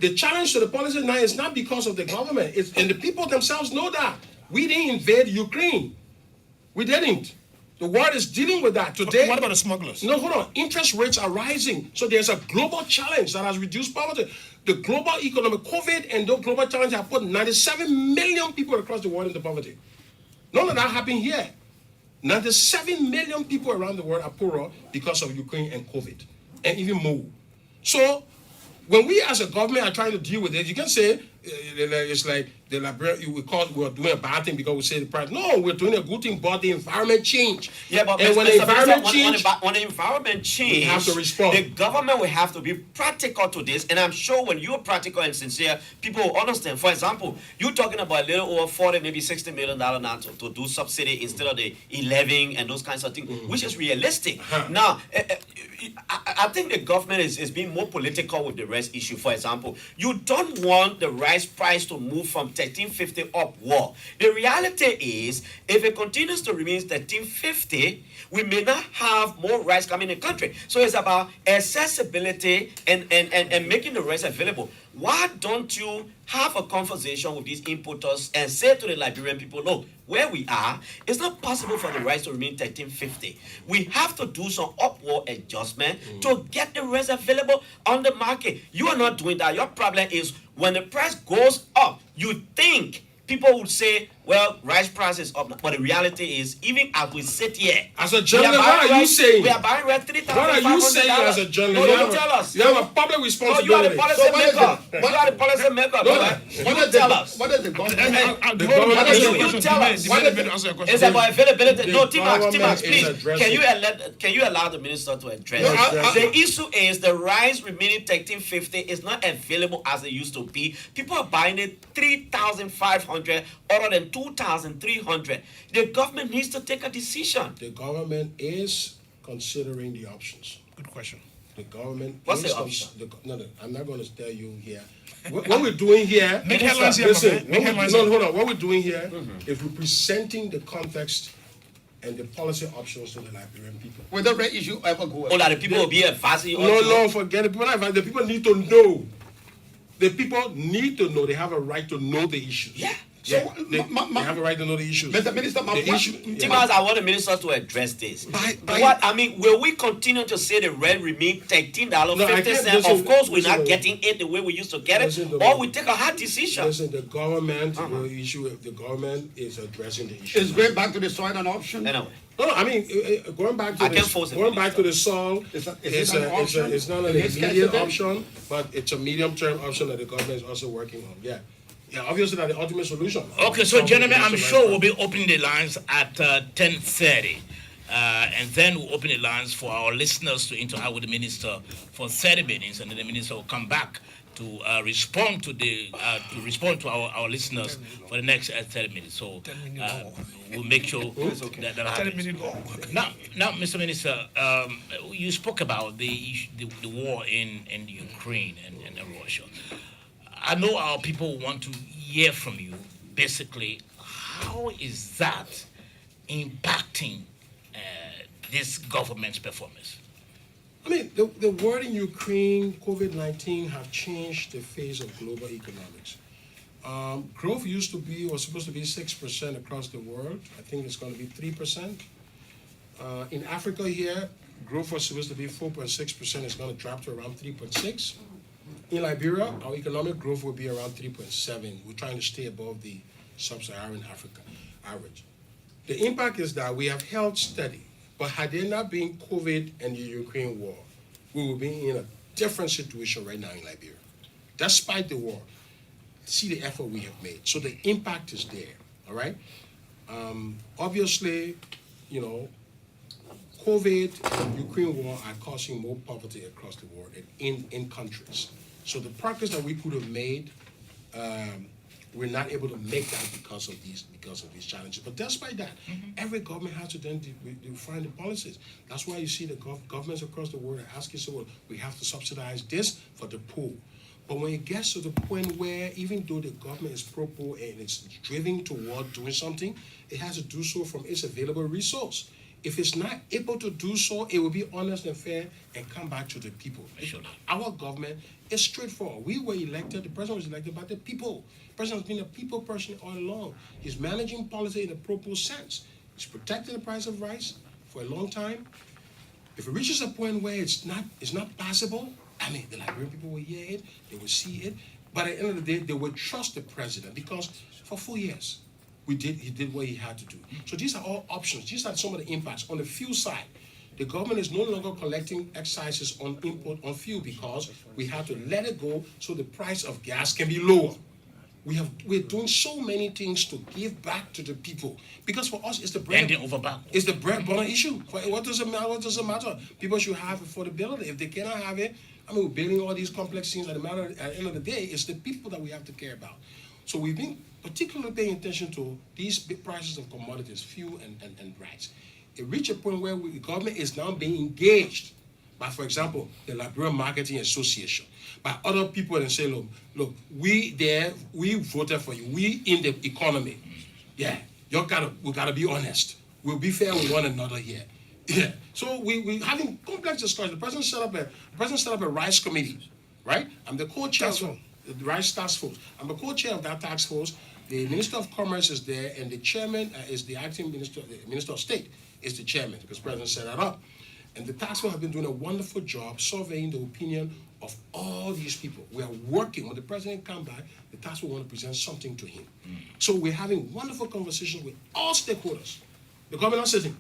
The challenge to the policy now is not because of the government. And the people themselves know that. We didn't invade Ukraine. We didn't. The world is dealing with that today. What about the smugglers? No, hold on. Interest rates are rising. So there's a global challenge that has reduced poverty. The global economic COVID and the global challenge have put 97 million people across the world into poverty. None of that happened here. 97 million people around the world are poorer because of Ukraine and COVID, and even more. So when we as a government are trying to deal with it, you can say it's like the Liberian, we're doing a bad thing because we say the price. No, we're doing a good thing, but the environment change. Yeah, but and when the environment change, when the environment change, we have to respond. The government will have to be practical to this, and I'm sure when you're practical and sincere, people will understand. For example, you're talking about a little over 40, maybe $60 million now to do subsidy instead of the 11 and those kinds of things, which is realistic. Now, I think the government is being more political with the rice issue. For example, you don't want the rice price to move from 1350 upward. The reality is, if it continues to remain 1350, we may not have more rice coming in the country. So it's about accessibility and making the rice available. Why don't you have a conversation with these importers and say to the Liberian people, look, where we are, it's not possible for the rice to remain 1350. We have to do some upward adjustment to get the rice available on the market. You are not doing that. Your problem is when the price goes up, you think people would say, well, rice price is up now. But the reality is, even as we sit here, As a journalist, what are you saying? we are buying rice $3,500. What are you saying as a journalist? No, you tell us. You have a public No, responsibility. you are the policy So what is maker. it? You are the policy maker. You tell us. What is the government? The government You tell us. It's about availability. No, Timax, government please. is addressing- Can you allow the minister to address No, it? The issue is the rice remaining 1350 is not available as it used to be. People are buying it 3,500 other than 2,300. The government needs to take a decision. The government is considering the options. Good question. The government What's is the option? no, I'm not going to tell you here. What we're doing here, Make headlines here, listen, my man. Make headlines here. hold on. What we're doing here is we're presenting the context and the policy options to the Liberian people. Will the rate issue ever go All away? that the people will be advising. No, forget it. The people need to know. The people need to know. They have a right to know the issues. Yeah. So, They have a right to know the issues. Mr. Minister, The issue. Timax, I want the minister to address this. By- Will we continue to say the rent remain $13.50? No, I can't- listen, Of course, we're not listen, getting it the way we used to get it, listen to or me. we take a hard decision. Listen, the government will issue. The government is addressing the issue. Is going back to the soil an option? Anyway, No, I mean, going back to I can't force it, the soil, Is it it's an option? it's not an In this case, immediate is it? option, but it's a medium-term option that the government is also working on. Yeah, obviously not the ultimate solution. Okay, so gentlemen, I'm sure we'll be opening the lines at 10:30. And then we'll open the lines for our listeners to interact with the minister for 30 minutes, and then the minister will come back to respond to our listeners for the next 30 minutes. So 10 minutes. we'll make sure that 10 happens. minutes long. Now, Mr. Minister, you spoke about the war in Ukraine and Russia. I know our people want to hear from you. Basically, how is that impacting this government's performance? I mean, the war in Ukraine, COVID-19 have changed the face of global economics. Growth was supposed to be 6% across the world. I think it's going to be 3%. In Africa here, growth was supposed to be 4.6%. It's going to drop to around 3.6. In Liberia, our economic growth will be around 3.7. We're trying to stay above the sub-Saharan Africa average. The impact is that we have held steady. But had there not been COVID and the Ukraine war, we would be in a different situation right now in Liberia. Despite the war, see the effort we have made. So the impact is there, all right? Obviously, COVID and Ukraine war are causing more poverty across the world and in countries. So the progress that we could have made, we're not able to make that because of these challenges. But despite that, every government has to then define the policies. That's why you see the governments across the world are asking, so well, we have to subsidize this for the poor. But when it gets to the point where even though the government is pro-poor and it's driven toward doing something, it has to do so from its available resource. If it's not able to do so, it will be honest and fair and come back to the people. Sure. Our government is straightforward. We were elected, the president was elected by the people. The president has been a people person all along. He's managing policy in a pro-poor sense. He's protecting the price of rice for a long time. If it reaches a point where it's not possible, I mean, the Liberian people will hear it, they will see it, but at the end of the day, they will trust the president because for 4 years, he did what he had to do. So these are all options. These are some of the impacts. On the fuel side, the government is no longer collecting excises on import on fuel because we have to let it go so the price of gas can be lower. We're doing so many things to give back to the people because for us it's the bread. Bending over backwards. It's the bread burner issue. What does it matter? What does it matter? People should have affordability. If they cannot have it, I mean, we're building all these complex things. At the end of the day, it's the people that we have to care about. So we've been particularly paying attention to these big prices of commodities, fuel and rice. It reached a point where the government is now being engaged by, for example, the Liberian Marketing Association, by other people and say, look, we voted for you. We in the economy. Yeah, we gotta be honest. We'll be fair with one another here. Yeah. So we having complex discussion. The president set up a rice committee, right? I'm the co-chair of the rice task force. I'm the co-chair of that task force. The Minister of Commerce is there, and the chairman is the acting minister. The Minister of State is the chairman because the president set that up. And the task force has been doing a wonderful job surveying the opinion of all these people. We are working. When the president comes back, the task force want to present something to him. So we're having wonderful conversations with all stakeholders. The government is sitting.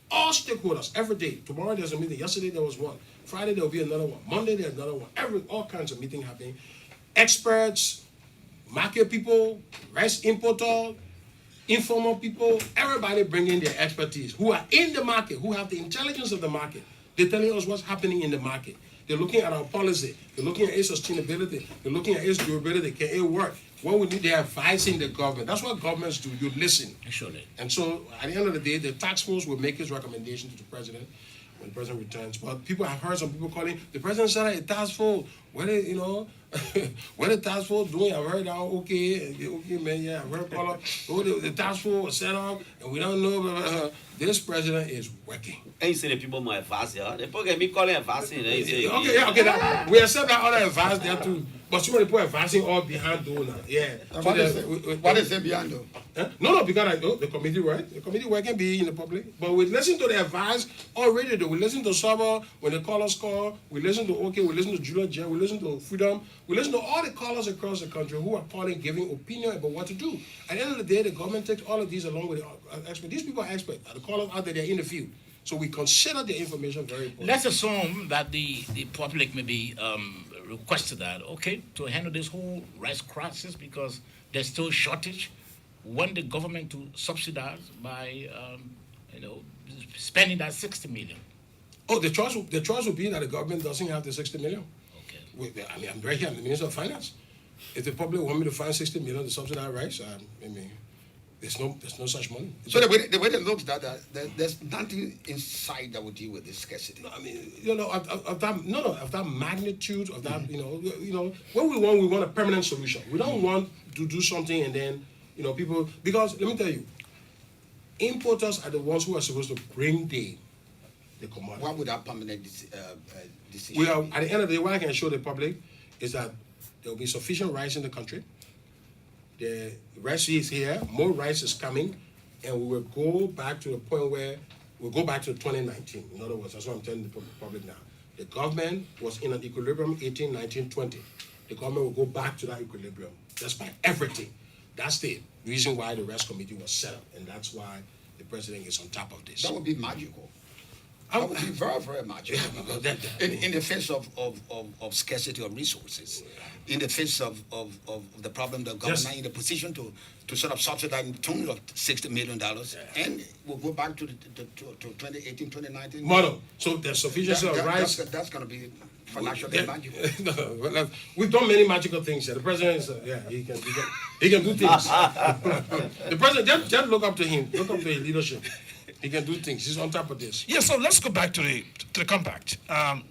All stakeholders every day. Tomorrow there's a meeting. Yesterday there was one. Friday there will be another one. Monday there's another one. All kinds of meetings happening. Experts, market people, rice importer, informal people, everybody bringing their expertise, who are in the market, who have the intelligence of the market. They're telling us what's happening in the market. They're looking at our policy. They're looking at its sustainability. They're looking at its durability. Can it work? What we need, they're advising the government. That's what governments do. You listen. Surely. And so at the end of the day, the task force will make its recommendation to the president when the president returns. But people have heard some people calling, the president said a task force. What is, what the task force doing? I've heard okay, man, yeah, I've heard caller. The task force was set up and we don't know. This president is working. And you say the people more advanced, yeah? They probably me calling advancing. Okay, we accept that other advance there too. But so many people advancing all behind donor. Yeah. What is it behind though? Huh? No, because the committee, right? The committee work can be in the public. But we listen to the advice already though. We listen to Saba when the callers call. We listen to we listen to Julia J. We listen to Freedom. We listen to all the callers across the country who are calling, giving opinion about what to do. At the end of the day, the government takes all of these along with the experts. These people are experts. The callers out there, they're in the field. So we consider the information very important. Let's assume that the public maybe requested that, okay, to handle this whole rice crisis because there's still shortage. Want the government to subsidize by, spending that 60 million. Oh, the choice would be that the government doesn't have the 60 million. Okay. I'm right here. I'm the Minister of Finance. If the public want me to find 60 million to subsidize rice, there's no such money. So the way it looks, there's nothing inside that will deal with this scarcity. Of that magnitude, of that, what we want a permanent solution. We don't want to do something and then, people, because let me tell you, importers are the ones who are supposed to bring the commodity. What would that permanent decision? We are, at the end of the day, what I can show the public is that there will be sufficient rice in the country. The rice is here, more rice is coming, and we will go back to the point where we'll go back to 2019. In other words, that's what I'm telling the public now. The government was in an equilibrium 18, 19, 20. The government will go back to that equilibrium. That's by everything. That's the reason why the rice committee was set up, and that's why the president is on top of this. That would be magical. That would be very, very magical. In the face of scarcity of resources, in the face of the problem, the government in the position to sort of subsidize in terms of $60 million, and we'll go back to 2018, 2019. Model. So there's sufficiency of rice. That's going to be financially magical. No, we've done many magical things here. The president is, he can do things. The president, just look up to him. Look up to his leadership. He can do things. He's on top of this. Yeah, so let's go back to the compact.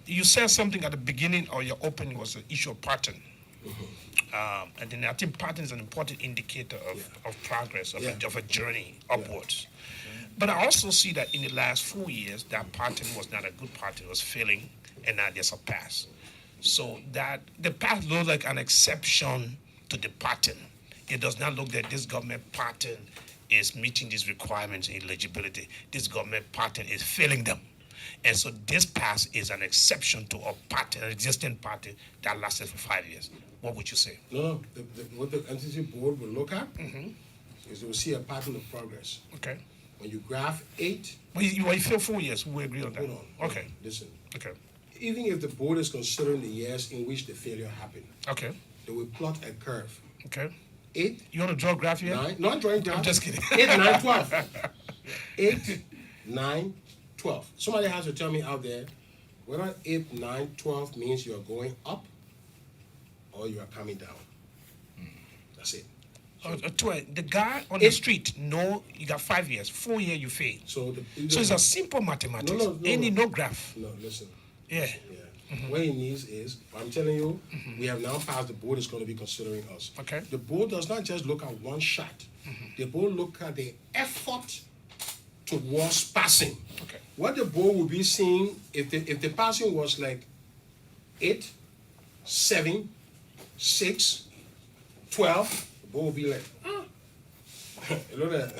You said something at the beginning or your opening was the issue of pattern. Mm-hmm. And then I think pattern is an important indicator of progress, of a journey upwards. Yeah. But I also see that in the last 4 years, that pattern was not a good pattern. It was failing, and now there's a pass. So that the path looks like an exception to the pattern. It does not look that this government pattern is meeting these requirements in eligibility. This government pattern is failing them. And so this pass is an exception to a pattern, an existing pattern that lasted for 5 years. What would you say? No. What the NCC board will look at is they will see a pattern of progress. Okay. When you graph 8... Well, you failed 4 years. We agree on that. Hold on. Okay. Listen. Okay. Even if the board is considering the years in which the failure happened, okay, they will plot a curve. Okay. 8. You want to draw a graph here? 9. No, I'm drawing graph. I'm just kidding. 8, 9, 12. 8, 9, 12. Somebody has to tell me out there whether 8, 9, 12 means you're going up or you are coming down. That's it. The guy on the street, you got 5 years. 4 years, you fail. So it's a simple mathematics. No. No graph. No, listen. Yeah. What he needs is, I'm telling you, we have now passed, the board is going to be considering us. Okay. The board does not just look at one shot. The board look at the effort towards passing. Okay. What the board will be seeing, if the passing was like 8, 7, 6, 12, the board will be like, you know that,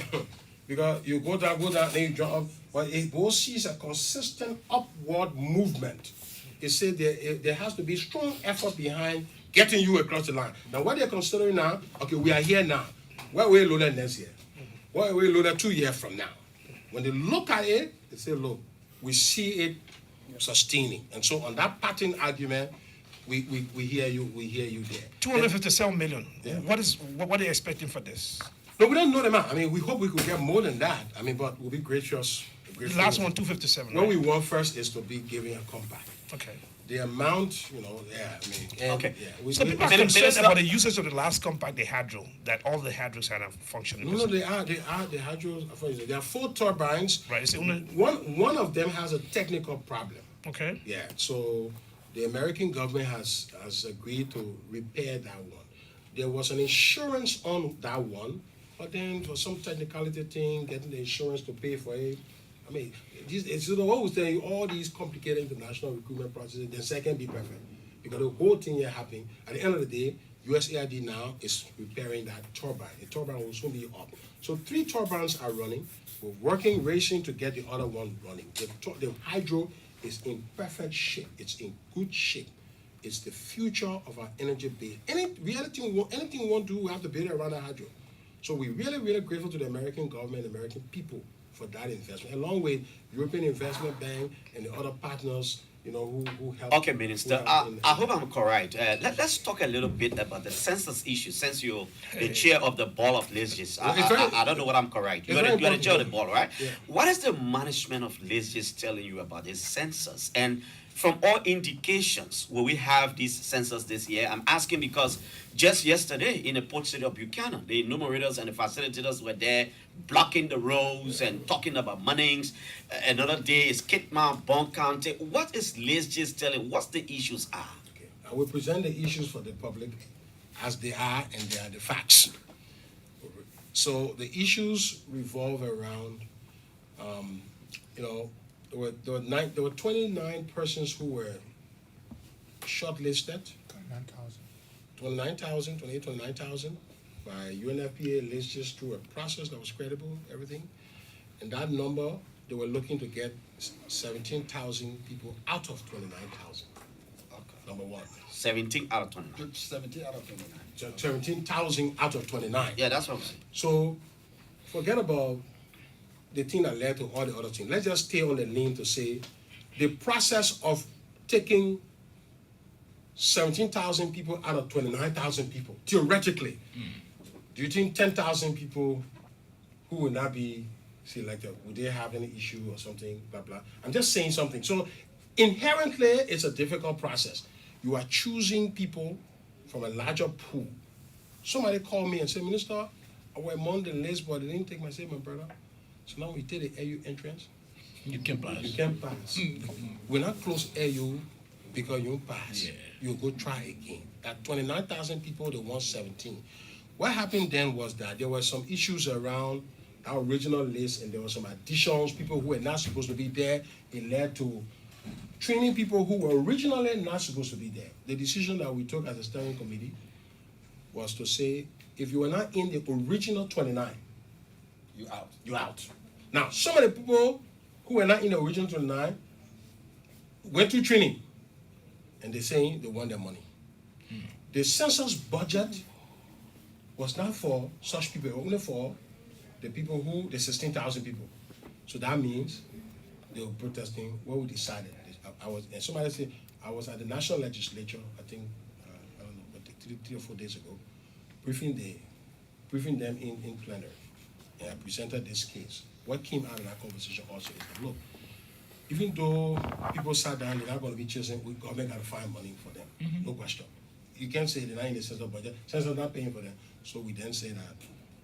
because you go down, then you jump up. But if board sees a consistent upward movement, it said there has to be strong effort behind getting you across the line. Now, what they're considering now, okay, we are here now. Where we loaded next year? Where we loaded 2 years from now? When they look at it, they say, look, we see it sustaining. And so on that pattern argument, we hear you there. 257 million. Yeah. What are they expecting for this? No, we don't know the amount. I mean, we hope we could get more than that. I mean, but we'll be gracious. The last one, 257. What Right? we want first is to be giving a compact. Okay. The amount, I mean, and, Okay. yeah, So people are Minister- concerned about the usage of the last compact, the hydro, that all the hydros had a function. no, they are the hydros. For instance, there are 4 turbines. Right. It's the only. One of them has a technical problem. Okay. Yeah, so the American government has agreed to repair that one. There was an insurance on that one, but then for some technicality thing, getting the insurance to pay for it. I mean, it's always telling you all these complicated international recruitment processes, then second be perfect. Because the whole thing here happening, at the end of the day, USAID now is repairing that turbine. The turbine will soon be up. So 3 turbines are running. We're working, racing to get the other one running. The hydro is in perfect shape. It's in good shape. It's the future of our energy base. Anything we want to do, we have to build it around the hydro. So we're really, really grateful to the American government, American people for that investment, along with European Investment Bank and the other partners, who help. Okay, Minister, I hope I'm correct. Let's talk a little bit about the census issue, since you're the chair of the Board of Legislature. I don't know what I'm correct. You're the chair of the board, right? Yeah. What is the management of Legislature telling you about this census? And from all indications, will we have this census this year? I'm asking because just yesterday in the port city of Buchanan, the enumerators and the facilitators were there blocking the roads and talking about monies. Another day is Kitmount, Bond County. What is Legislature telling? What's the issues are? Okay. I will present the issues for the public as they are, and they are the facts. So the issues revolve around, there were 29 persons who were shortlisted. 29,000 by UNFPA legislatures through a process that was credible, everything. And that number, they were looking to get 17,000 people out of 29,000. Number one. 17 out of 29. 70 out of 29. So 17,000 out of 29. Yeah, that's what I'm saying. So forget about the thing that led to all the other things. Let's just stay on the lane to say the process of taking 17,000 people out of 29,000 people, theoretically. Do you think 10,000 people who will not be selected, would they have any issue or something, blah, blah? I'm just saying something. So inherently, it's a difficult process. You are choosing people from a larger pool. Somebody called me and said, Minister, I was among the list, but they didn't take my statement, brother. So now we take the AU entrance. You can pass. You can pass. We're not close AU because you pass. Yeah. You go try again. At 29,000 people, they want 17. What happened then was that there were some issues around our original list, and there were some additions, people who were not supposed to be there. It led to training people who were originally not supposed to be there. The decision that we took as a steering committee was to say, if you were not in the original 29, You out. you're out. Now, some of the people who were not in the original 29 went through training, and they're saying they want their money. The census budget was not for such people, only for the people the 16,000 people. So that means they were protesting what we decided. And somebody said, I was at the national legislature, I think, I don't know, but 3 or 4 days ago, briefing them in plenary. And I presented this case. What came out of that conversation also is that, look, even though people sat down, they're not going to be chasing, government got to find money for them. No question. You can't say they're not in the census budget, census not paying for them. So we then say that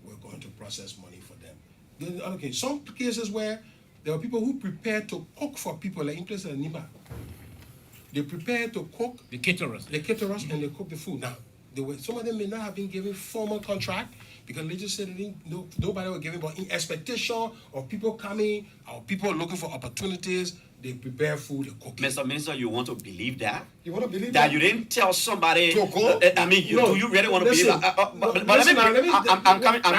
we're going to process money for them. Then, okay, some cases where there were people who prepared to cook for people, like in places like Niba. They prepare to cook, The caterers. they cater us and they cook the food. Now, some of them may not have been given formal contract because legislatively nobody was given, but in expectation of people coming or people looking for opportunities, they prepare food, they cook it. Mr. Minister, you want to believe that? You want to believe That you didn't tell somebody. To go? I mean, No, do you really want to listen, believe that? no, But listen now, let me- I'm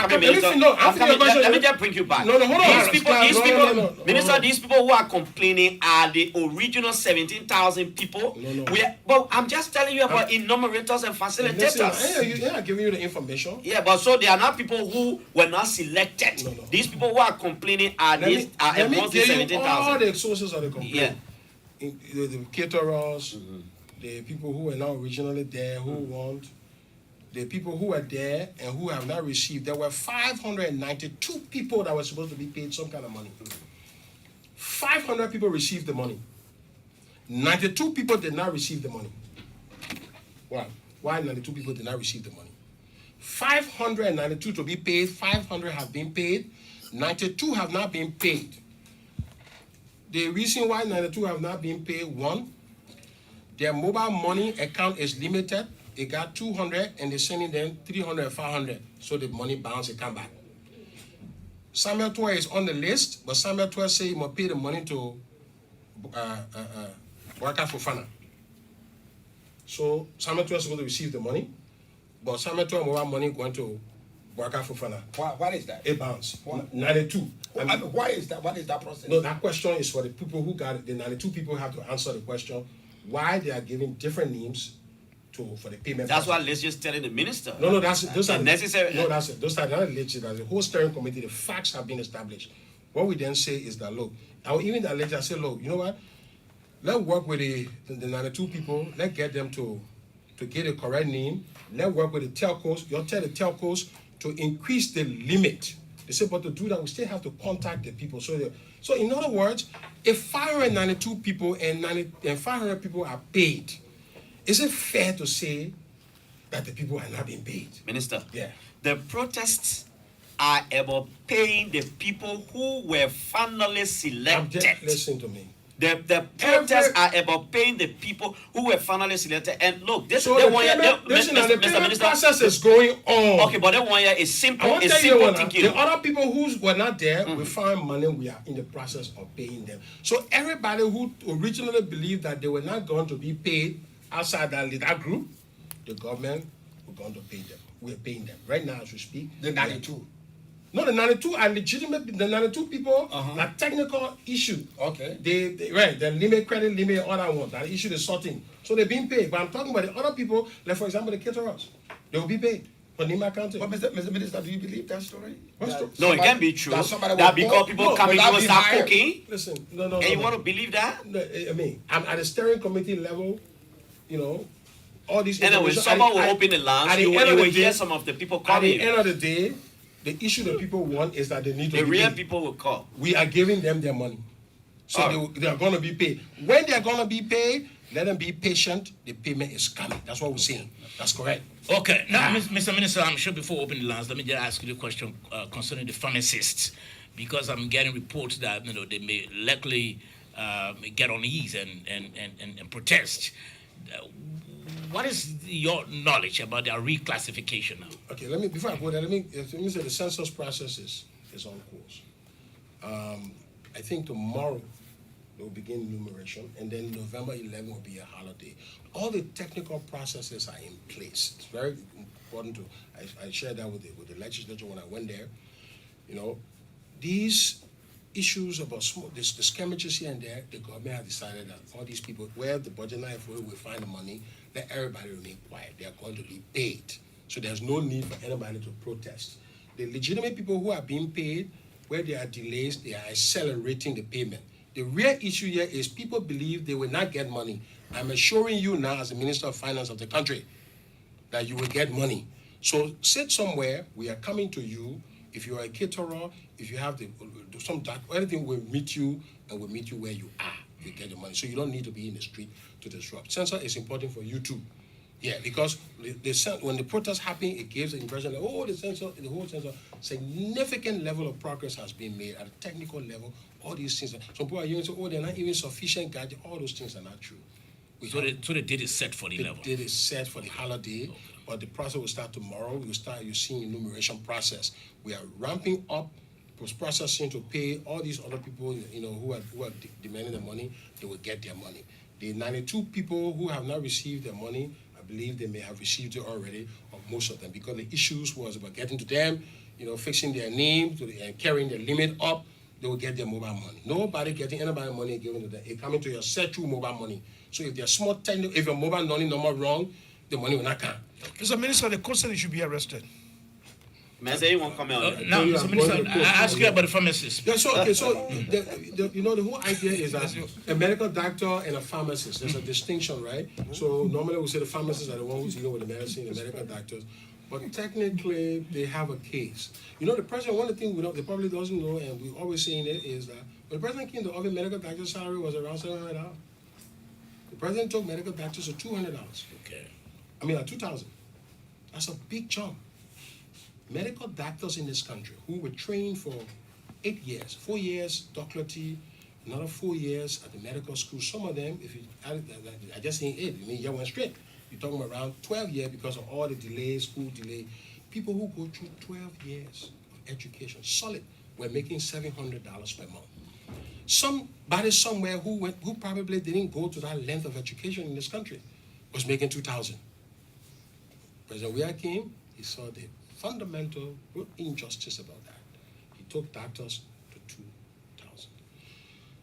coming, Minister. no, answer your question. Let me just bring you back. No, hold on. These people, No. Minister, these people who are complaining are the original 17,000 people. No. But I'm just telling you about enumerators and Listen, facilitators. you're not giving you the information. Yeah, but so they are not people who were not selected. No. These people who are complaining are Let me amongst the give you all 17,000. the sources of the complaint. Yeah. The caterers, the people who were not originally there, who want, the people who were there and who have not received. There were 592 people that were supposed to be paid some kind of money. 500 people received the money. 92 people did not receive the money. Why? Why 92 people did not receive the money? 592 to be paid, 500 have been paid, 92 have not been paid. The reason why 92 have not been paid, one, their mobile money account is limited. They got 200 and they're sending them 300 and 500. So the money bounce and come back. Samuel 12 is on the list, but Samuel 12 say you must pay the money to Waka Fofana. So Samuel 12 is supposed to receive the money, but Samuel 12 mobile money going to Waka Fofana. Why is that? It bounce. Why? 92. I mean, why is that? What is that process? No, that question is for the people who got it. The 92 people have to answer the question why they are giving different names for the payment. That's process. what let's just telling the minister. No, those are necessary. No, that's it. Those are not alleged. That's the whole steering committee. The facts have been established. What we then say is that look, even the alleged say, look, you know what? Let's work with the 92 people. Let's get them to get a correct name. Let's work with the telcos. You'll tell the telcos to increase the limit. They say, but to do that, we still have to contact the people. So in other words, if 592 people and 500 people are paid, is it fair to say that the people are not being paid? Minister, Yeah. the protests are about paying the people who were finally selected. Listen to me. The protests are about paying the people who were finally selected. And look, this So they the want payment, you, listen, now, the Mr. payment Minister. process is going on. Okay, but that one here is simple. I want to It's tell you simple what, thinking. the other people who were not there, we found money, we are in the process of paying them. So everybody who originally believed that they were not going to be paid outside that group, the government were going to pay them. We're paying them. Right now as we speak. The 92. No, the 92 are legitimate. The 92 people are technical issue. Okay. They right, the limit, credit limit, all that one. That issue is sorting. So they're being paid. But I'm talking about the other people, like for example, the caterers. They will be paid for Nima County. But Mr. Minister, do you believe that story? What That story? No, it somebody- can't be true. That somebody That will because go- people No, come in, without you will being start hired. cooking. Listen, no. And you want to believe that? No, I mean, I'm at the steering committee level, you know, all these Anyway, information- someone will at- open the at lounge, the you end will of the hear day- some of the people At coming. the end of the day, the issue that people want is that they need to The be real paid. people will come. We are giving them their money. So Alright. they are going to be paid. When they are going to be paid, let them be patient. The payment is coming. That's what we're saying. That's correct. Okay, now, Mr. Minister, I'm sure before opening the lines, let me just ask you the question concerning the pharmacists, because I'm getting reports that they may likely get on ease and protest. What is your knowledge about their reclassification now? Okay, before I go there, let me say the census process is on course. I think tomorrow they will begin enumeration, and then November 11 will be a holiday. All the technical processes are in place. It's very important I shared that with the legislature when I went there. You know, these issues about the skirmishes here and there, the government has decided that all these people, where the budget line will find the money, let everybody remain quiet. They are going to be paid. So there's no need for anybody to protest. The legitimate people who are being paid, where there are delays, they are accelerating the payment. The real issue here is people believe they will not get money. I'm assuring you now as the Minister of Finance of the country that you will get money. So sit somewhere, we are coming to you. If you are a caterer, if you have anything will meet you and will meet you where you are. You get the money. So you don't need to be in the street to disrupt. Census is important for you too. Yeah, because when the protests happen, it gives the impression that, the whole census, significant level of progress has been made at a technical level. All these things. Some people are saying, they're not even sufficient gadget. All those things are not true. So the date is set for the The 11th. date is set for the holiday, but the process will start tomorrow. You're seeing enumeration process. We are ramping up post-processing to pay all these other people, who are demanding the money. They will get their money. The 92 people who have not received their money, I believe they may have received it already, or most of them, because the issues was about getting to them, fixing their name and carrying their limit up. They will get their mobile money. Nobody getting anybody money given to them. It coming to your set through mobile money. So if there's small technical, if your mobile money number wrong, the money will not come. Mr. Minister, the court said he should be arrested. Man, say you won't come out. Now, you Mr. are Minister, going to I court. ask you about the pharmacist. Yeah, so the whole idea is that a medical doctor and a pharmacist, there's a distinction, right? So normally we say the pharmacists are the ones who's dealing with the medicine, the medical doctors, but technically they have a case. The president, one of the things the public doesn't know, and we always saying it, is that when the president came to office, medical doctor's salary was around $700. The president took medical doctors to $200. Okay. $2,000. That's a big jump. Medical doctors in this country who were trained for 8 years, 4 years doctorate, another 4 years at the medical school. Some of them, if you I just saying 8, you went straight. You're talking about around 12 years because of all the delays, school delay. People who go through 12 years of education, solid, were making $700 per month. Somebody somewhere who probably didn't go to that length of education in this country was making $2,000. President Weah came, he saw the fundamental injustice about that. He took doctors to 2,000.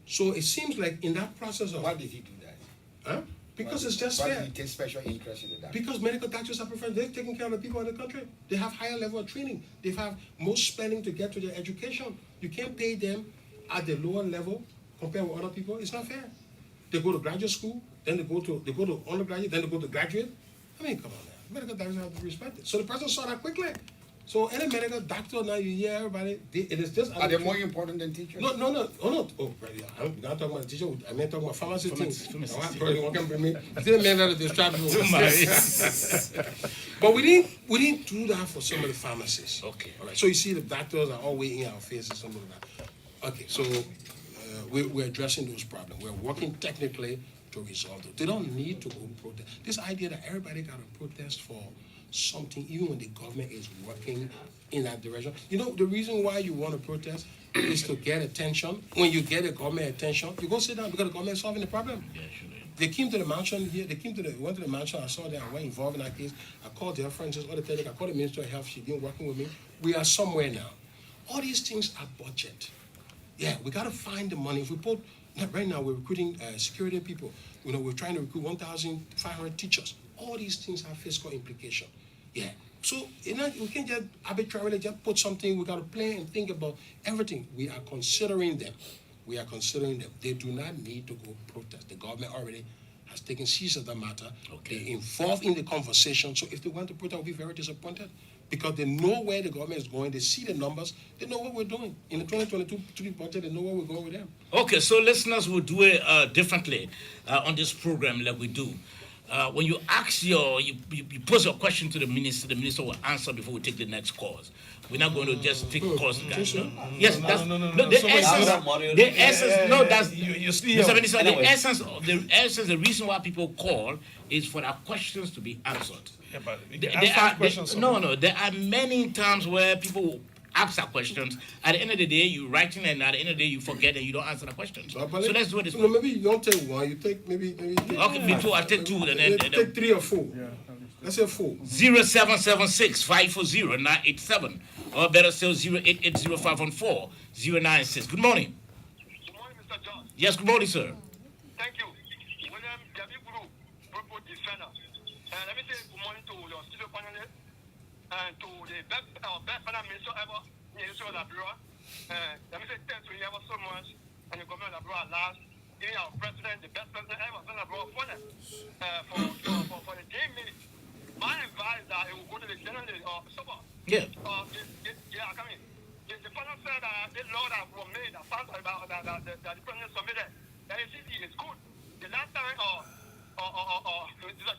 So it seems like in that process of... Why did he do that? Huh? Because it's just Why fair. did he take special interest in the doctor? Because medical doctors are preferred. They're taking care of the people in the country. They have higher level of training. They have more spending to get to their education. You can't pay them at the lower level compared with other people. It's not fair. They go to graduate school, then they go to undergraduate, then they go to graduate. Come on now. Medical doctors have to be respected. So the president saw that quickly. So any medical doctor now, you hear everybody, it is just... Are they more important than teachers? No. Oh, right, yeah. I'm not talking about the teacher. I mean talking about pharmacy things. One can bring me. I didn't mean that to distract me. But we didn't do that for some of the pharmacists. Okay. All right. So you see, the doctors are all waiting in our faces, something like that. Okay. So we're addressing those problems. We're working technically to resolve them. They don't need to go protest. This idea that everybody got to protest for something, even when the government is working in that direction. The reason why you want to protest is to get attention. When you get the government attention, you go sit down because the government is solving the problem. Yeah, sure. They came to the mansion here. Went to the mansion. I saw them. I went involved in that case. I called their friends. All the technical. I called the Minister of Health. She's been working with me. We are somewhere now. All these things are budget. Yeah, we got to find the money. If we put right now, we're recruiting security people. We're trying to recruit 1,500 teachers. All these things have fiscal implication. Yeah. So we can't just arbitrarily just put something. We got to plan and think about everything. We are considering them. They do not need to go protest. The government already has taken seize of the matter. Okay. They're involved in the conversation. So if they want to protest, we'll be very disappointed because they know where the government is going. They see the numbers. They know what we're doing. In the 2022 budget, they know where we're going with them. Okay, so listeners will do it differently on this program like we do. When you ask you pose your question to the minister will answer before we take the next calls. We're not going to just take calls. Yes, that's no. The essence. No, that's You see, Mr. Minister. Anyway. The reason why people call is for their questions to be answered. yeah, but There are many times where people ask our questions. At the end of the day, you writing, and at the end of the day, you forget and you don't answer the questions. So let's do it this way. Maybe you don't take one. You take maybe. Okay, me too. I'll take two, and then take 3 or 4. Let's say 4. 0776-540-987, or better still 0880-514-096. Good morning. Good morning, Mr. John. Yes, good morning, sir. Thank you. William W. Guru, Purple Defender. Let me say good morning to your studio panelists and to the best panel minister ever in the history of Liberia. Let me say thanks to you ever so much and the government of Liberia last. Giving our president, the best president ever, Senator Liberia, for the game minute. My advice is that it will go to the general suburb. Yeah. I mean, the panel said that the law that was made, that the president submitted, that is good. The last time,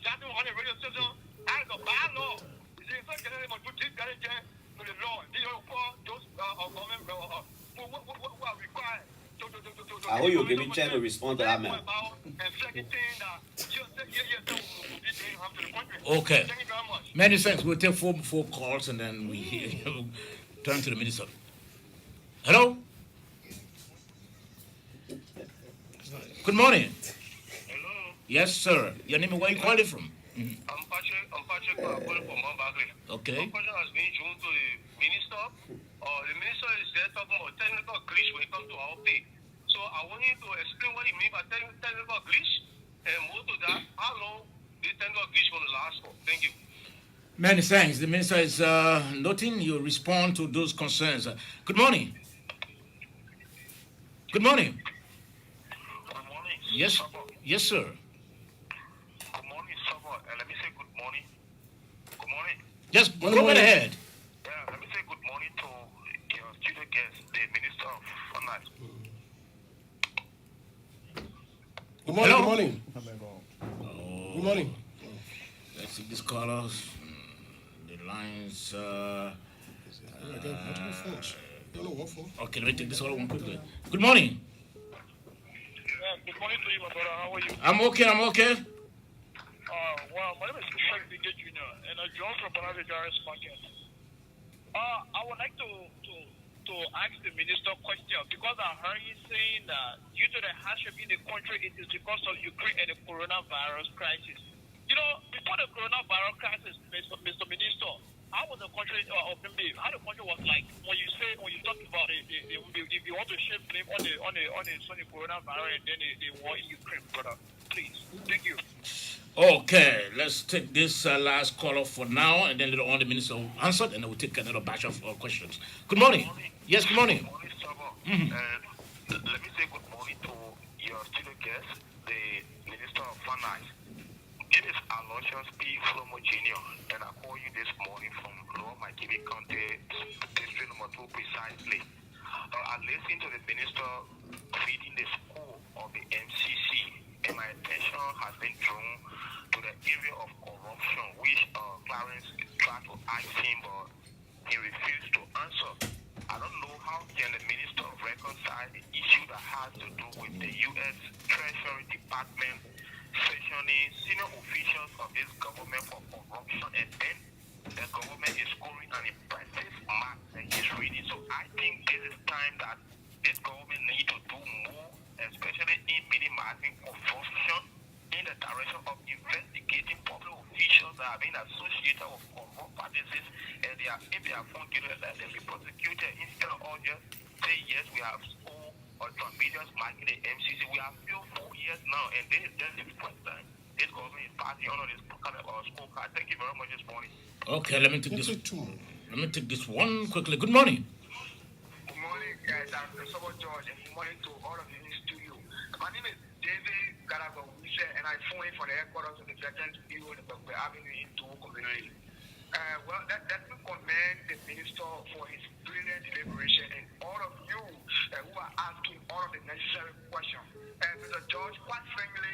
Jackson on the radio station, as a bad law, it's getting them to deep diligence to the law. These are those government who are required to I hope you'll give me a chance to respond to that, man. and flagging thing that just Okay. Thank you very much. Many thanks. We'll take four calls and then we turn to the minister. Hello? Good morning. Hello. Yes, sir. Your name and where you calling from? I'm Patrick calling from Mambagri. Okay. My question has been shown to the minister. The minister is there talking about technical glitch when it comes to our pay. So I want you to explain what you mean by technical glitch, and more to that, how long this technical glitch will last for. Thank you. Many thanks. The minister is noting you respond to those concerns. Good morning. Good morning. Good morning. Yes. Sabo. Yes, sir. Good morning, Sabo. Let me say good morning. Good morning. Just Good go right morning. ahead. Yeah, let me say good morning to your studio guest, the Minister of Finance. Good morning. Hello? Good morning. Good morning. Let's see these callers. The lines. I got multiple phones. Don't know what phone. Okay, let me take this other one quickly. Good morning. Yeah, good morning to you, my brother. How are you? I'm okay. I'm okay. Well, my name is Frank Bigge Jr., and I joined from Banana Jarvis Market. I would like to ask the minister a question because I heard you saying that due to the hardship in the country, it is because of Ukraine and the coronavirus crisis. You know, before the coronavirus crisis, Mr. Minister, how was the country how the country was like when you talk about it, if you want to shift blame on the coronavirus and then the war in Ukraine, brother, please, thank you. Okay, let's take this last caller for now, and then later on the minister will answer, and then we'll take another batch of questions. Good morning. Yes, good morning. Good morning, Sabo. Let me say good morning to your studio guest, the Minister of Finance. It is Aloysius P. Flomo Jr., and I call you this morning from Lower Makibi County, District number 2 precisely. I listened to the minister reading the score of the MCC, and my attention has been drawn to the area of corruption, which Clarence tried to ask him, but he refused to answer. I don't know how can the minister reconcile the issue that has to do with the U.S. Treasury Department sanctioning senior officials of this government for corruption, and then the government is scoring an impressive mark that he's reading. So I think this is time that this government needs to do more, especially in minimizing corruption, in the direction of investigating public officials that have been associated with corrupt practices, and if they are found guilty, let them be prosecuted instead of all just say yes, we have scored or John Media's marking the MCC. We have still 4 years now, and this is just the first time this government is passing on this kind of scorecard. Thank you very much this morning. Okay, let me take Let's this. take two. Let me take this one quickly. Good morning. Good morning, guys. I'm Christopher George, and good morning to all of you in the studio. My name is David Gallagher, and I phone in from the headquarters of the Veterans Bureau in the Bagwe Avenue in Togo community. Well, let me commend the minister for his brilliant deliberation and all of you who are asking all of the necessary questions. Mr. George, quite frankly,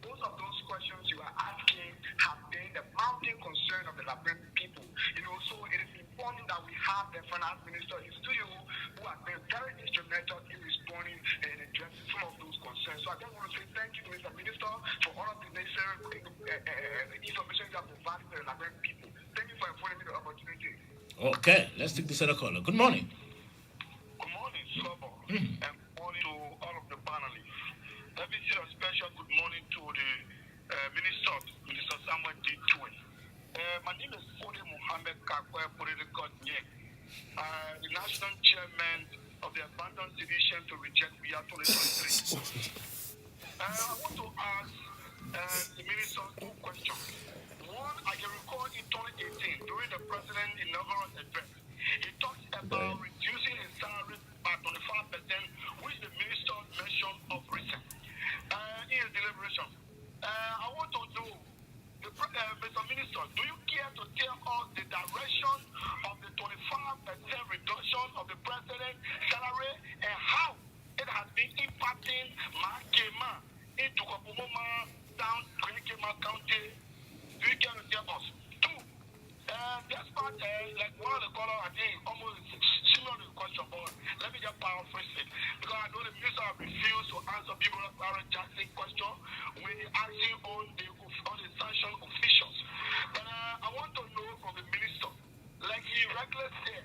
most of those questions you are asking have been the mounting concern of the Liberian people. You know, so it is important that we have the finance minister in studio who has been very instrumental in responding and addressing some of those concerns. So I just want to say thank you, Mr. Minister, for all of the necessary information you have provided to the Liberian people. Thank you for affording me the opportunity. Okay, let's take this other caller. Good morning. Good morning, Slobo, and good morning to all of the panelists. Let me say a special good morning to the Minister, Mr. Samuel D. Tue. My name is Fode Mohammed Kakwe Political Nyek, the National Chairman of the Abundance Division to Reject Via 2023. I want to ask the Minister 2 questions. One, I can recall in 2018, during the President's inaugural address, he talked about reducing his salary by 25%, which the Minister mentioned of recent. In his deliberation, I want to know, Mr. Minister, do you care to tell us the direction of the 25% reduction of the President's salary and how it has been impacting Makema into Kopumoma down Kema County? Do you care to tell us? 2, That's part, like one of the caller, I think, almost similar to the question, but let me just paraphrase it. Because I know the minister refused to answer people like Aaron Jackson question when he asking on the sanction officials. But I want to know from the minister, like he regularly said,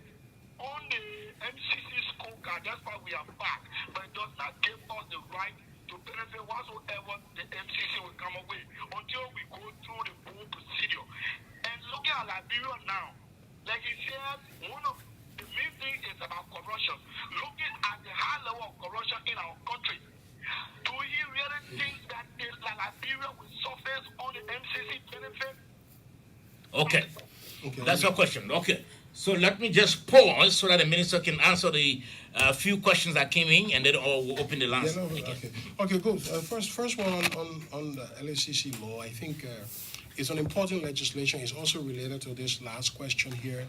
on the MCC scorecard, that's why we are back, but it does not give us the right to benefit whatsoever the MCC will come away until we go through the full procedure. And looking at Liberia now, like he said, one of the main things is about corruption. Looking at the high level of corruption in our country, do you really think that Liberia will surface on the MCC benefit? Okay. That's your question. Okay. So let me just pause so that the minister can answer the few questions that came in, and then we'll open the lines. Yeah, no, okay, good. First one on the LACC law, I think it's an important legislation. It's also related to this last question here.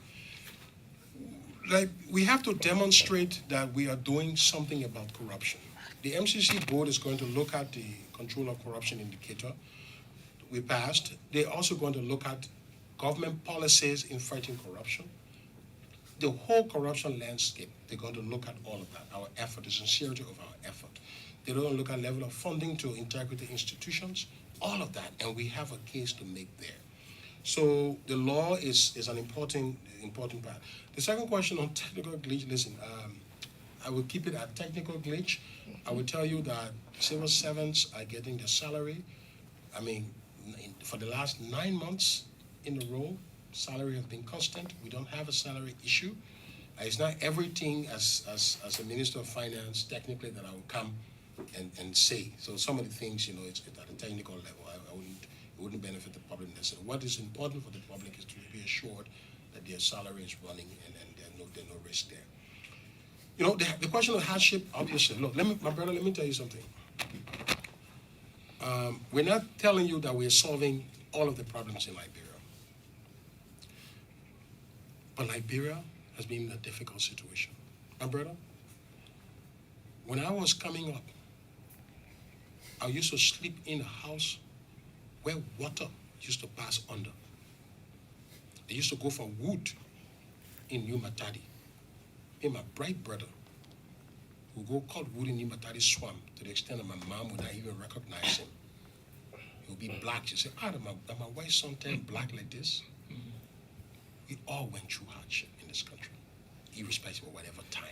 Like, we have to demonstrate that we are doing something about corruption. The MCC board is going to look at the control of corruption indicator we passed. They're also going to look at government policies in fighting corruption. The whole corruption landscape, they're going to look at all of that, our effort, the sincerity of our effort. They're going to look at level of funding to integrity institutions, all of that, and we have a case to make there. So the law is an important part. The second question on technical glitch, listen, I will keep it at technical glitch. I will tell you that civil servants are getting their salary. I mean, for the last 9 months in a row, salary has been constant. We don't have a salary issue. It's not everything as a Minister of Finance, technically, that I will come and say. So some of the things, it's at a technical level. It wouldn't benefit the public necessarily. What is important for the public is to be assured that their salary is running and there's no risk there. The question of hardship, obviously, look, my brother, let me tell you something. We're not telling you that we're solving all of the problems in Liberia. But Liberia has been in a difficult situation. My brother, when I was coming up, I used to sleep in a house where water used to pass under. I used to go for wood in New Matadi. And my bright brother would go cut wood in New Matadi swamp to the extent that my mom would not even recognize him. He would be black. She said, am my white son turned black like this? We all went through hardship in this country, irrespective of whatever time.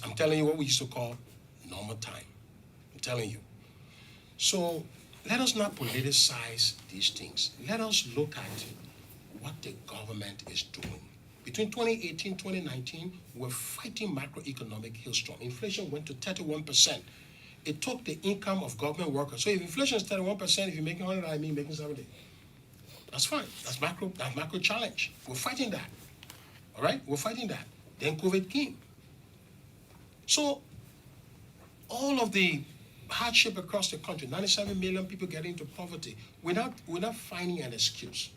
I'm telling you what we used to call normal time. I'm telling you. So let us not politicize these things. Let us look at what the government is doing. Between 2018 and 2019, we're fighting macroeconomic hailstorm. Inflation went to 31%. It took the income of government workers. So if inflation is 31%, if you're making 100, I mean making 70. That's fine. That's macro challenge. We're fighting that. All right? We're fighting that. Then COVID came. So all of the hardship across the country, 97 million people getting into poverty, we're not finding an excuse.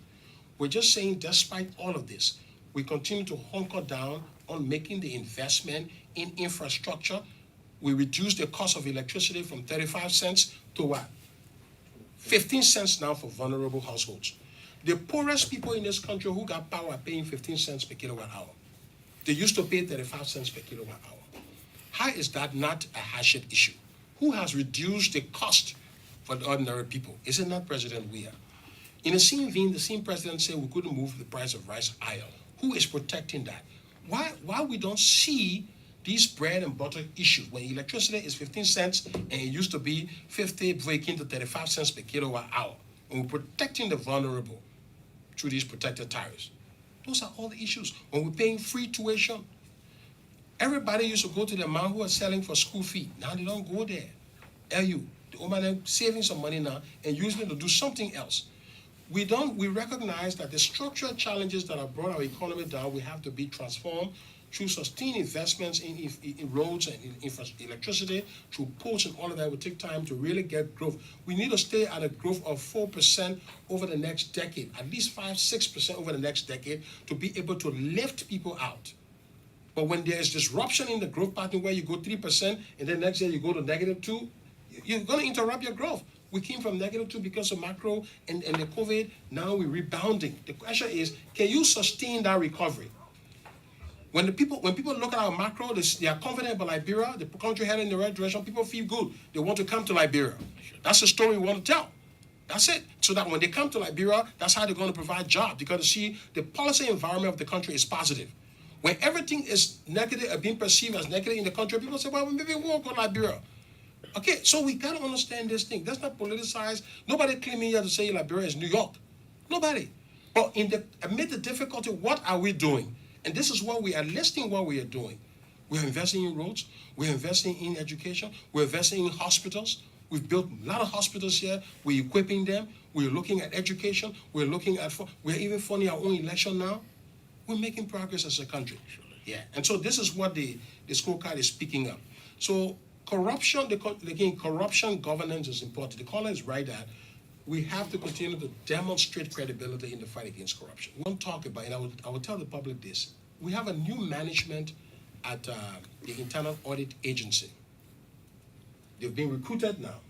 We're just saying, despite all of this, we continue to hunker down on making the investment in infrastructure. We reduce the cost of electricity from 35 cents to what? 15 cents now for vulnerable households. The poorest people in this country who got power are paying 15 cents per kilowatt hour. They used to pay 35 cents per kilowatt hour. How is that not a hardship issue? Who has reduced the cost for the ordinary people? Is it not President Weah? In the same vein, the same president said we couldn't move the price of rice higher. Who is protecting that? Why we don't see these bread and butter issues when electricity is 15 cents and it used to be 50 breaking to 35 cents per kilowatt hour, and we're protecting the vulnerable through these protected tariffs? Those are all the issues. When we're paying free tuition, everybody used to go to the man who was selling for school fee. Now they don't go there. LU, the woman is saving some money now and using it to do something else. We recognize that the structural challenges that have brought our economy down, we have to be transformed through sustained investments in roads and in electricity, through ports and all of that. Will take time to really get growth. We need to stay at a growth of 4% over the next decade, at least 5-6% over the next decade, to be able to lift people out. But when there is disruption in the growth pattern where you go 3% and then next year you go to -2, you're going to interrupt your growth. We came from -2 because of macro and the COVID. Now we're rebounding. The question is, can you sustain that recovery? When people look at our macro, they are confident about Liberia, the country heading in the right direction, people feel good. They want to come to Liberia. That's the story we want to tell. That's it. So that when they come to Liberia, that's how they're going to provide jobs. Because you see, the policy environment of the country is positive. When everything is negative, being perceived as negative in the country, people say, well, maybe we won't go to Liberia. Okay, so we got to understand this thing. That's not politicized. Nobody claiming here to say Liberia is New York. Nobody. But amid the difficulty, what are we doing? And this is what we are listing what we are doing. We're investing in roads. We're investing in education. We're investing in hospitals. We've built a lot of hospitals here. We're equipping them. We're looking at education. We're even funding our own election now. We're making progress as a country. Yeah. And so this is what the scorecard is speaking of. So corruption governance is important. The caller is right that we have to continue to demonstrate credibility in the fight against corruption. We don't talk about it. I will tell the public this. We have a new management at the Internal Audit Agency. They've been recruited now,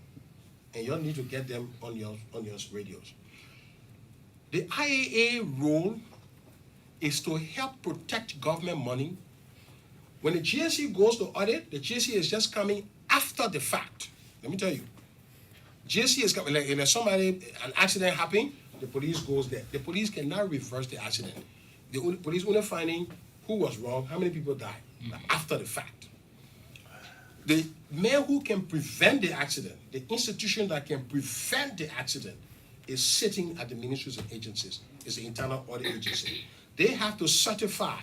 and you all need to get them on your radios. The IAA role is to help protect government money. When the GSC goes to audit, the GSC is just coming after the fact. Let me tell you. GSC is coming, like an accident happened, the police goes there. The police cannot reverse the accident. The police only finding who was wrong, how many people died, after the fact. The man who can prevent the accident, the institution that can prevent the accident, is sitting at the ministries and agencies, is the Internal Audit Agency. They have to certify,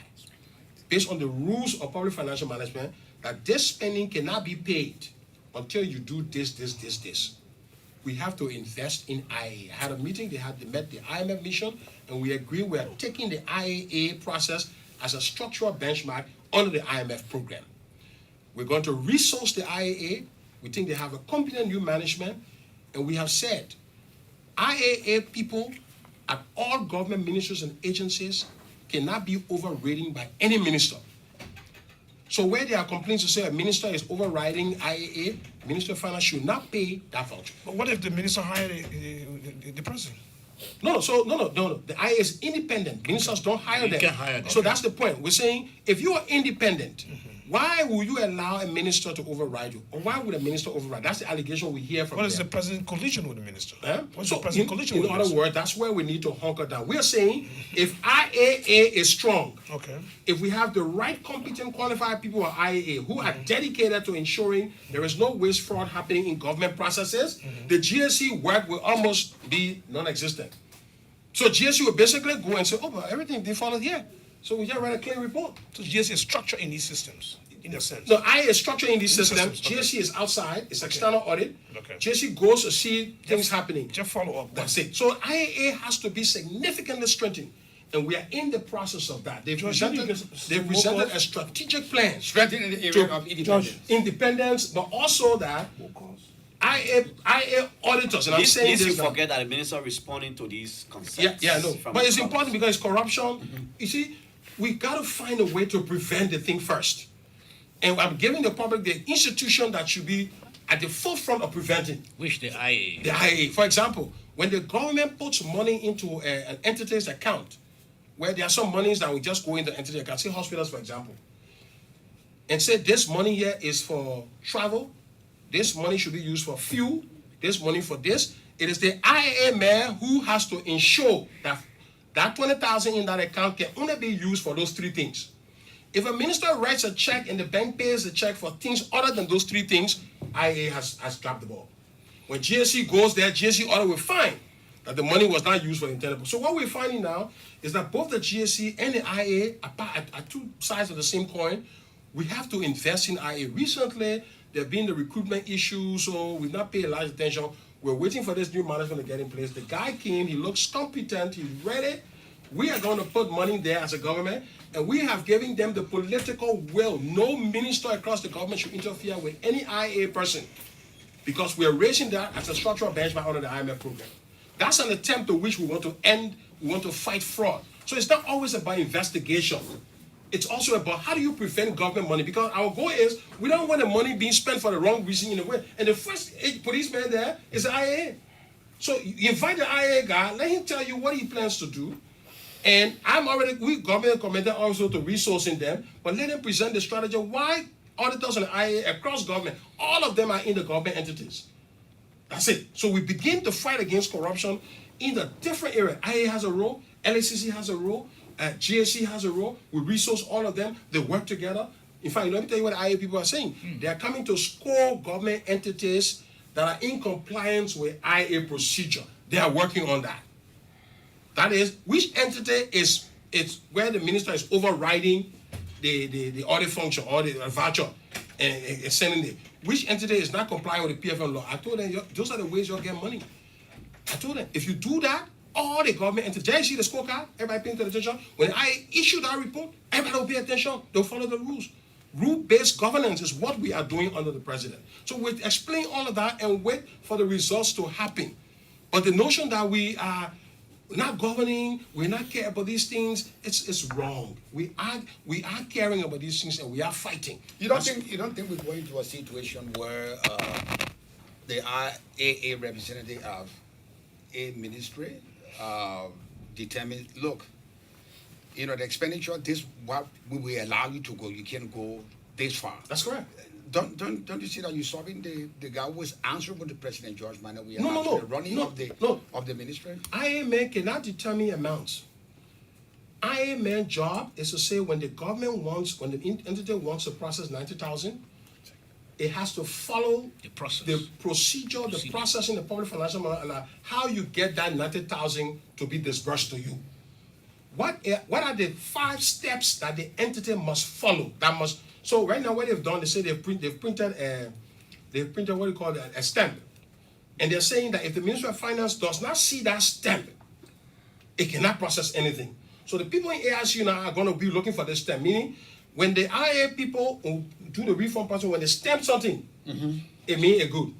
based on the rules of public financial management, that this spending cannot be paid until you do this. We have to invest in IAA. I had a meeting, they met the IMF mission, and we agree we are taking the IAA process as a structural benchmark under the IMF program. We're going to resource the IAA. We think they have a competent new management, and we have said IAA people at all government ministries and agencies cannot be overridden by any minister. So where there are complaints to say a minister is overriding IAA, Minister of Finance should not pay that function. But what if the minister hired the president? No. The IAA is independent. Ministers don't hire them. You can hire them. So that's the point. We're saying if you are independent, why will you allow a minister to override you? Or why would a minister override? That's the allegation we hear from What them. is the president collision with the minister? What's So the president collision in with the other minister? words, that's where we need to hunker down. We're saying if IAA is strong, Okay. if we have the right competent qualified people at IAA who are dedicated to ensuring there is no waste fraud happening in government processes, the GSC work will almost be non-existent. So GSC will basically go and say, oh, but everything they followed here. So we just write a clean report. So GSC is structure in these systems, in a sense. No, IAA is structured in these systems. systems, okay. GSC is outside. It's external audit. Okay. GSC goes to see things happening. Just follow up. That's it. So IAA has to be significantly strengthened, and we are in the process of that. They've presented a strategic plan, Strengthening the area of independence. independence, but also that IA auditors, and I'm saying Please, you this now. forget that the minister responding to these concerns. Yeah, no. from But the it's public. important because corruption. You see, we got to find a way to prevent the thing first, and I'm giving the public the institution that should be at the forefront of preventing. Which the IA. The IA. For example, when the government puts money into an entity's account, where there are some monies that will just go into the entity account, say hospitals, for example, and say this money here is for travel, this money should be used for fuel, this money for this. It is the IAA man who has to ensure that that 20,000 in that account can only be used for those three things. If a minister writes a check and the bank pays the check for things other than those three things, IA has dropped the ball. When GSC goes there, GSC audit will find that the money was not used for the intended purpose. So what we're finding now is that both the GSC and the IA are two sides of the same coin. We have to invest in IA. Recently, there have been the recruitment issues, so we've not paid a large attention. We're waiting for this new management to get in place. The guy came, he looks competent, he's ready. We are going to put money there as a government, and we have given them the political will. No minister across the government should interfere with any IA person, because we are raising that as a structural benchmark under the IMF program. That's an attempt to which we want to end, we want to fight fraud. So it's not always about investigation. it's also about how do you prevent government money? Because our goal is we don't want the money being spent for the wrong reason in a way. And the first policeman there is the IAA. So you invite the IAA guy, let him tell you what he plans to do. And we government committed also to resourcing them, but let them present the strategy. Why auditors and IA across government, all of them are in the government entities. That's it. So we begin to fight against corruption in the different areas. IA has a role, LACC has a role, GSC has a role. We resource all of them. They work together. In fact, let me tell you what IA people are saying. They are coming to score government entities that are in compliance with IA procedure. They are working on that. That is, which entity is where the minister is overriding the audit function or the voucher and sending it. Which entity is not complying with the PFM law? I told them, those are the ways you'll get money. I told them, if you do that, all the government entities, did you see the scorecard? Everybody paying attention. When I issue that report, everybody will pay attention. They'll follow the rules. Rule-based governance is what we are doing under the president. So we explain all of that and wait for the results to happen. But the notion that we are not governing, we're not caring about these things, it's wrong. We are caring about these things and we are fighting. You don't think we're going to a situation where the IAA representative of a ministry determines, look, the expenditure, this what we will allow you to go. You can't go this far. That's correct. Don't you see that you're solving the guy who was answerable to President George Manneh? We are No. the running No, of the no. of the ministry. IAMN cannot determine amounts. IAMN job is to say when the entity wants to process 90,000, it has to follow The process. the procedure, the processing, the public financial model, and how you get that 90,000 to be disbursed to you. What are the 5 steps that the entity must follow? So right now what they've done, they say they've printed what you call a stamp. And they're saying that if the Ministry of Finance does not see that stamp, it cannot process anything. So the people in AICU now are going to be looking for this stamp, meaning when the IA people who do the reform process, when they stamp something, it means it's good.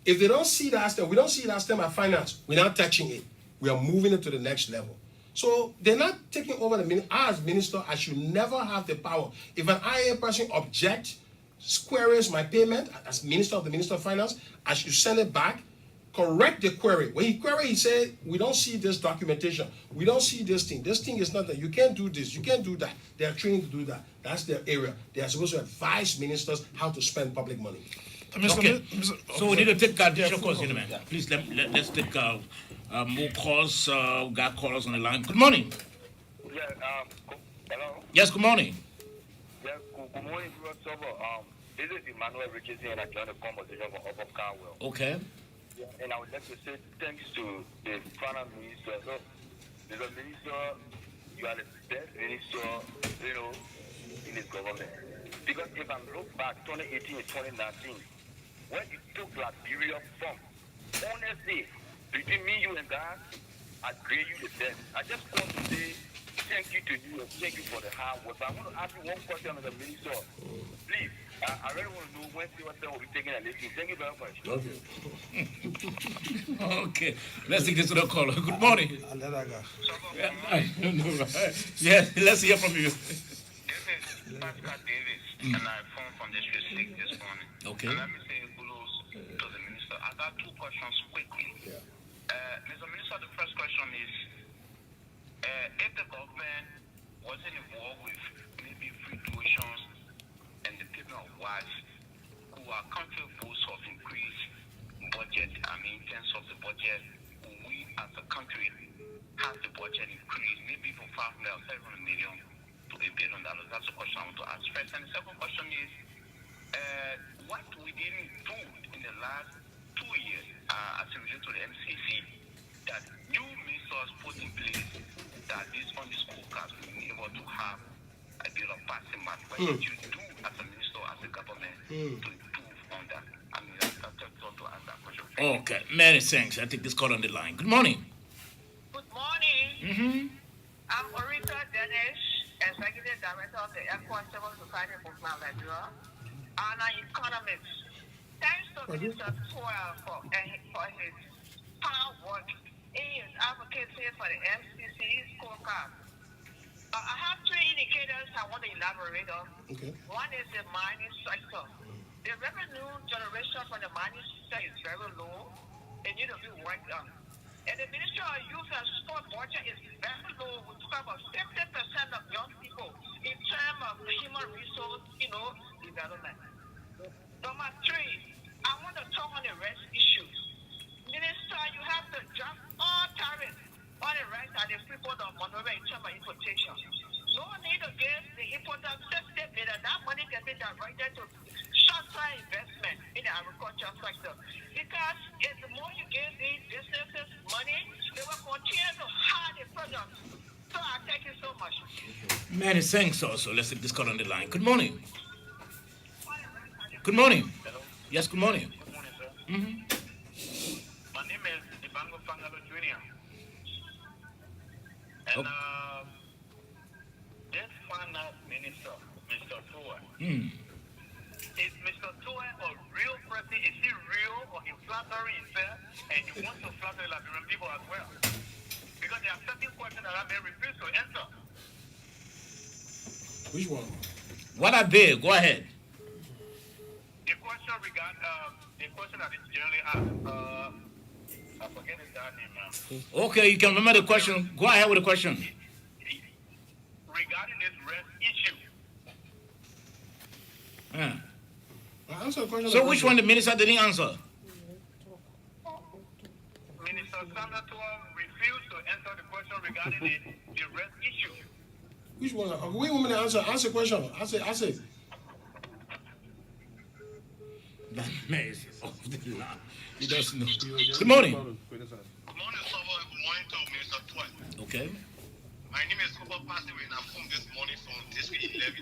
If they don't see that stamp, we don't see that stamp at finance, we're not touching it. We are moving it to the next level. So they're not taking over the ministry. As minister, I should never have the power. If an IA person objects, queries my payment as Minister of Finance, I should send it back, correct the query. When he queried, he said, we don't see this documentation. We don't see this thing. This thing is not that. You can't do this. You can't do that. They are trained to do that. That's their area. They are supposed to advise ministers how to spend public money. Okay. So we need to take additional calls in a minute. Please, let's take more calls. We got callers on the line. Good morning. Yeah, hello? Yes, good morning. Yeah, good morning, this is Emmanuel Richardson, and I joined the conversation from Upper Carwell. Okay. Yeah, and I would like to say thanks to the Finance Minister. So, Mr. Minister, you are the best minister, in this government. Because if I look back 2018 and 2019, when you took Liberia from, honestly, between me, you and God, I grade you the best. I just want to say thank you to you and thank you for the hard work. But I want to ask you one question as a minister. Please, I really want to know when CWSL will be taking a listen. Thank you very much. Okay. Let's take this to the caller. Good morning. I don't know, right? Yeah, let's hear from you. This is Pascal Davis, and I phoned from the district this morning. Okay. And let me say kudos to the minister. I got 2 questions quickly. Mr. Minister, the first question is, if the government wasn't involved with maybe free tuitions and the payment of wives who are country boasts of increased budget, in terms of the budget, we as a country have the budget increased maybe from 5 million, 700 million to $1 billion. That's the question I want to ask first. And the second question is, what we didn't do in the last 2 years as it relates to the MCC that new ministers put in place that this on the scorecards will be able to have a bit of passing mark. What did you do as a minister, as a government to improve on that? That's to answer that question. Okay, many thanks. I take this call on the line. Good morning. Good morning. I'm Orita Dennis, Executive Director of the Equine Civil Society of Nigeria, and an economist. Thanks to Minister Toya for his hard work in his advocacy for the MCC scorecard. I have three indicators I want to elaborate on. Okay. One is the mining sector. The revenue generation from the mining sector is very low. It needs to be worked on. And the Ministry of Youth and Sport budget is very low. We talk about 50% of young people in terms of human resource, development. Number three, I want to talk on the rest issues. Minister, you have to drop all tariffs on the rest and the people of Monrovia in terms of importation. No need to give the importers $60 million. That money can be directed to short-term investment in the agriculture sector. Because if the more you give these businesses money, they will continue to hire the products. So I thank you so much. Many thanks also. Let's take this call on the line. Good morning. Good morning. Hello. Yes, good morning. Good morning, sir. Mm-hmm. My name is Ibango Fangalo Jr. And this finance minister, Mr. Toa, is Mr. Toa a real person? Is he real or he flattering himself and he wants to flatter Liberian people as well? Because there are certain questions that I may refuse to answer. Which one? What are they? Go ahead. The question the question that is generally asked, I forget his name now. Okay, you can remember the question. Go ahead with the question. Regarding this rest issue, Yeah. Answer the question. So which one the minister didn't answer? Minister Sanatua refused to answer the question regarding the rest issue. Which one? Wait a minute. Answer the question. Answer. That man is off the line. He doesn't know. Good morning. Good morning, Sabo, and good morning to Minister Twain. Okay. My name is Super Pastor, and I'm from this morning from District 11.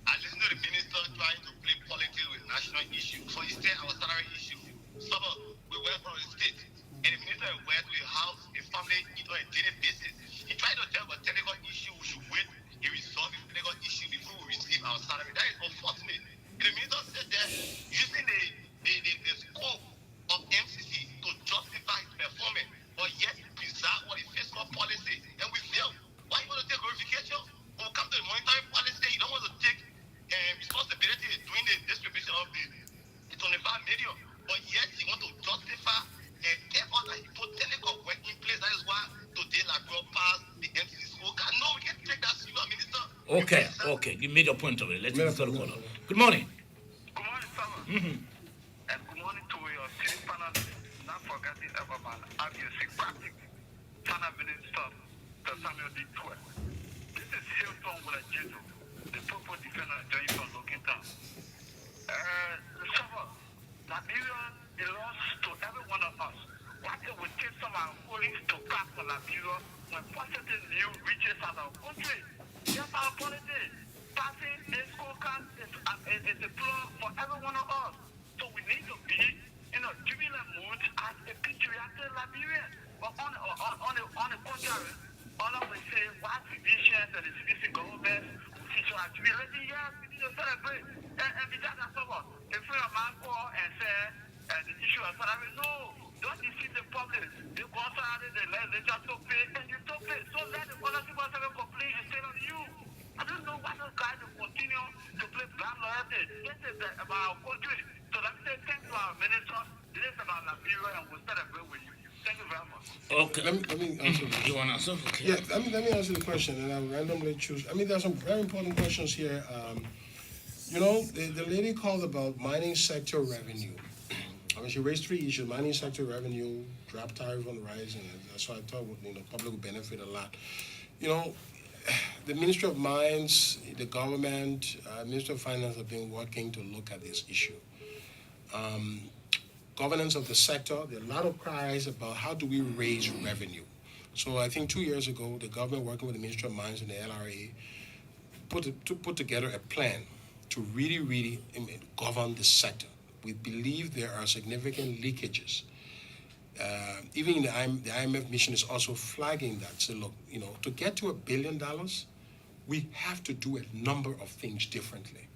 I listened to the minister trying to play politics with national issues. For instance, our salary issue. Sabo, we went from the state, and the minister went to a house, a family, on a daily basis. He tried to tell us a technical issue, we should wait and resolve the technical issue before we receive our salary. That is unfortunate. And the minister said that using the scope of MCC to justify his performance, but yet preserve what is fiscal policy. And we feel, why you want to take glorification? When we come to the monetary policy, you don't want to take responsibility in doing the distribution of the 25 million. But yet you want to justify and tell us that he put technical work in place. That is why today Liberia passed the MCC scorecard. No, we can't take that serious, Minister. Okay. You made your point of it. Let's take the call. Good morning. Good morning, Summer. And good morning to your city panelists. Not forgetting everyone. I'm your sympathetic panel minister, the Samuel D. Twain. This is Hilton Wulajizu, the purple defender joining from Looking Town. Summer, Liberia belongs to every one of us. What it would take some of our colleagues to pass for Liberia when positive new reaches out of our country? Yes, our politics. Passing a scorecard is a plug for every one of us. So we need to be in a jubilant mood as a patriotic Liberian. But on the contrary, all of us say, what divisions and the citizen government, officials are jubilating? Yes, we need to celebrate. And because that's what, if we are man call and say, the issue of salary, no, don't deceive the public. You go outside, they just to pay, and you don't pay. So let the other people complain instead of you. I don't know why those guys will continue to play blind loyalty. This is about our country. So let me say thanks to our minister. This is about Liberia, and we'll celebrate with you. Thank you very much. Okay. Let me answer. You want to answer? Okay. Yeah, let me answer the question, and I'll randomly choose. There's some very important questions here. The lady called about mining sector revenue. She raised three issues: mining sector revenue, drop tariff on the rise, and that's why I thought public would benefit a lot. The Ministry of Mines, the government, Ministry of Finance have been working to look at this issue. Governance of the sector, there are a lot of cries about how do we raise revenue. So I think 2 years ago, the government working with the Ministry of Mines and the LRA put together a plan to really govern the sector. We believe there are significant leakages. Even in the IMF mission is also flagging that. So look, to get to $1 billion, we have to do a number of things differently.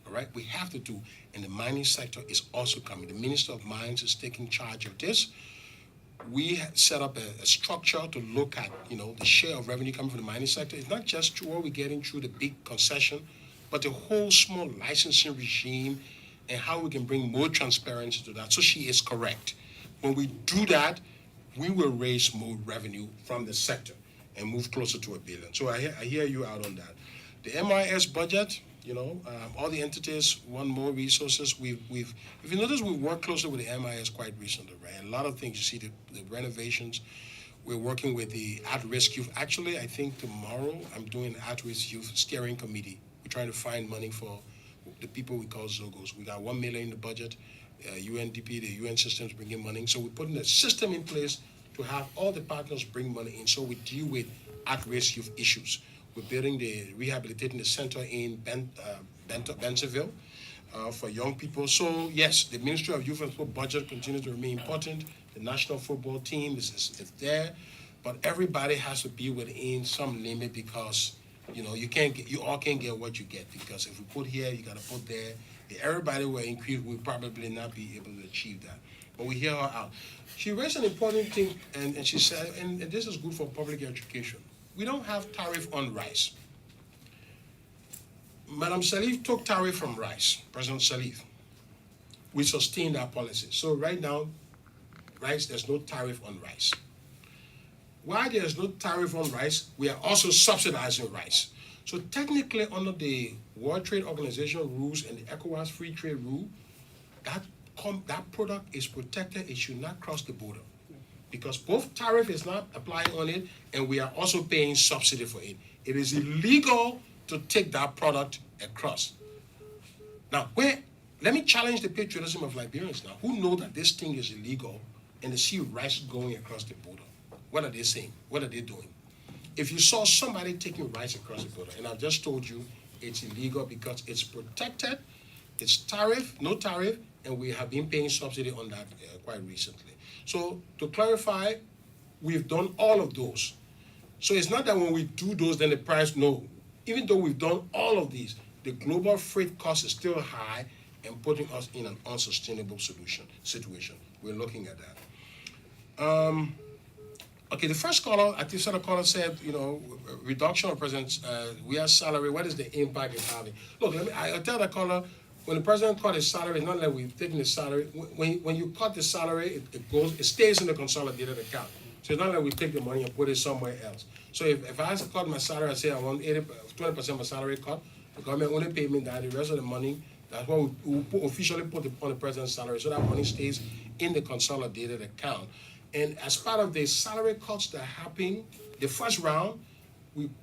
All right, we have to do, and the mining sector is also coming. The Minister of Mines is taking charge of this. we set up a structure to look at, the share of revenue coming from the mining sector. It's not just through what we're getting through the big concession, but the whole small licensing regime and how we can bring more transparency to that. So she is correct. When we do that, we will raise more revenue from the sector and move closer to $1 billion. So I hear you out on that. The MIS budget, all the entities want more resources. If you notice, we've worked closely with the MIS quite recently, right? A lot of things, you see the renovations. We're working with the at-risk youth. Actually, I think tomorrow I'm doing an at-risk youth steering committee. We're trying to find money for the people we call Zogos. We got $1 million in the budget. UNDP, the UN system's bringing money. So we're putting a system in place to have all the partners bring money in so we deal with at-risk youth issues. We're rehabilitating the center in Bentonville for young people. So yes, the Ministry of Youth and Sport budget continues to remain important. The national football team is there, but everybody has to be within some limit because you all can't get what you get, because if we put here, you gotta put there. If everybody were increased, we'll probably not be able to achieve that. But we hear her out. She raised an important thing, and she said, and this is good for public education. We don't have tariff on rice. Madam Salif took tariff from rice, President Salif. We sustained our policy. So right now, rice, there's no tariff on rice. Why there's no tariff on rice, we are also subsidizing rice. So technically, under the World Trade Organization rules and the ECOWAS free trade rule, that product is protected. It should not cross the border, because both tariff is not applying on it, and we are also paying subsidy for it. It is illegal to take that product across. Now, let me challenge the patriotism of Liberians now, who know that this thing is illegal, and they see rice going across the border. What are they saying? What are they doing? If you saw somebody taking rice across the border, and I've just told you it's illegal because it's protected, it's tariff, no tariff, and we have been paying subsidy on that quite recently. So to clarify, we've done all of those. So it's not that when we do those, then the price, no. Even though we've done all of these, the global freight cost is still high and putting us in an unsustainable situation. We're looking at that. Okay, the first caller, I think the caller said, reduction of president's, we have salary, what is the impact it's having? Look, I'll tell the caller, when the president cut his salary, it's not like we've taken his salary. When you cut the salary, it stays in the consolidated account. So it's not like we take the money and put it somewhere else. So if I cut my salary, I say I want 20% of my salary cut, the government only pay me that, the rest of the money, that's what we officially put on the president's salary, so that money stays in the consolidated account. And as part of the salary cuts that happened, the first round,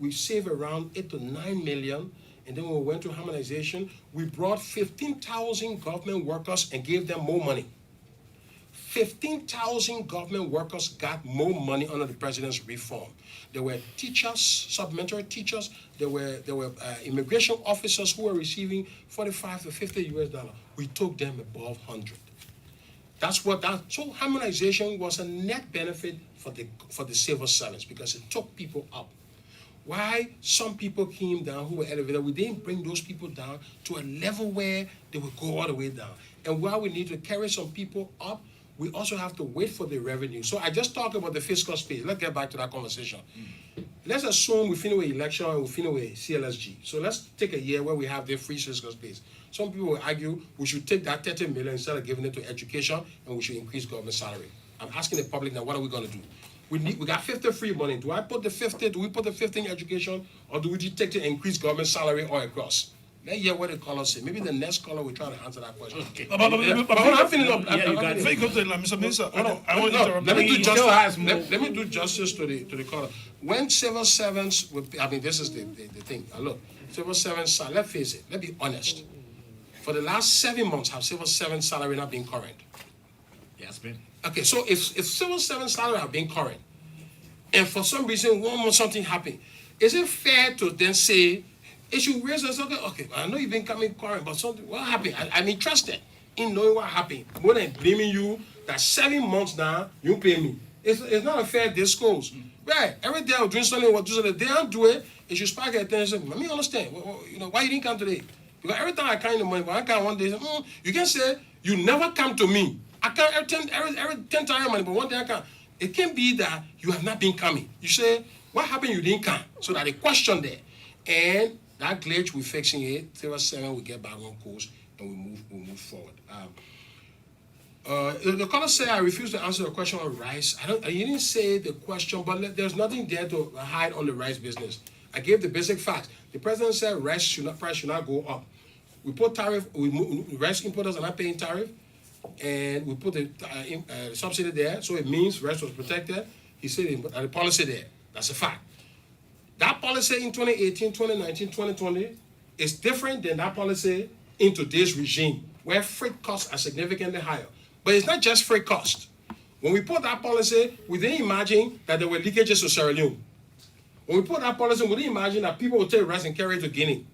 we saved around 8 to 9 million. And then when we went to harmonization, we brought 15,000 government workers and gave them more money. 15,000 government workers got more money under the president's reform. There were teachers, supplementary teachers. There were immigration officers who were receiving $45 to $50 US. We took them above 100. So harmonization was a net benefit for the civil servants because it took people up. Why some people came down who were elevated, we didn't bring those people down to a level where they would go all the way down. And while we need to carry some people up, we also have to wait for the revenue. So I just talked about the fiscal space. Let's get back to that conversation. Let's assume we finish with election and we finish with CLSG. So let's take a year where we have the free fiscal space. Some people will argue we should take that 30 million instead of giving it to education, and we should increase government salary. I'm asking the public now, what are we going to do? We got 50 free money. Do we put the 50 in education, or do we just take to increase government salary all across? Let's hear what the caller say. Maybe the next caller will try to answer that question. Okay. But I'm feeling up. Before you go to Mr. Minister, I want to interrupt. Let me do justice to the caller. When civil servants, this is the thing. Look, civil servants, let's face it, let's be honest. For the last 7 months, have civil servants' salary not been current? Yes, ma'am. Okay, so if civil servants' salary have been current, and for some reason one month something happened, is it fair to then say, it should raise us, okay, I know you've been coming current, but something, what happened? I'm interested in knowing what happened, more than blaming you that 7 months now, you pay me. It's not a fair discourse. Right, every day I'm doing something, they don't do it, it should spark attention. Let me understand, why you didn't come today? Because every time I come in the morning, when I come one day, you can say, you never come to me. I come every 10 times money, but one day I come. It can be that you have not been coming. You say, what happened you didn't come? So that they question there. And that glitch, we're fixing it. 7 we get back on course and we move forward. The caller said, I refuse to answer the question on rice. You didn't say the question, but there's nothing there to hide on the rice business. I gave the basic facts. The president said price should not go up. We put tariff, rice importers are not paying tariff, and we put the subsidy there, so it means rice was protected. He said the policy there. That's a fact. That policy in 2018, 2019, 2020 is different than that policy in today's regime, where freight costs are significantly higher. But it's not just freight cost. When we put that policy, we didn't imagine that there were leakages to Sierra Leone. When we put that policy, we didn't imagine that people would take rice and carry it to Guinea.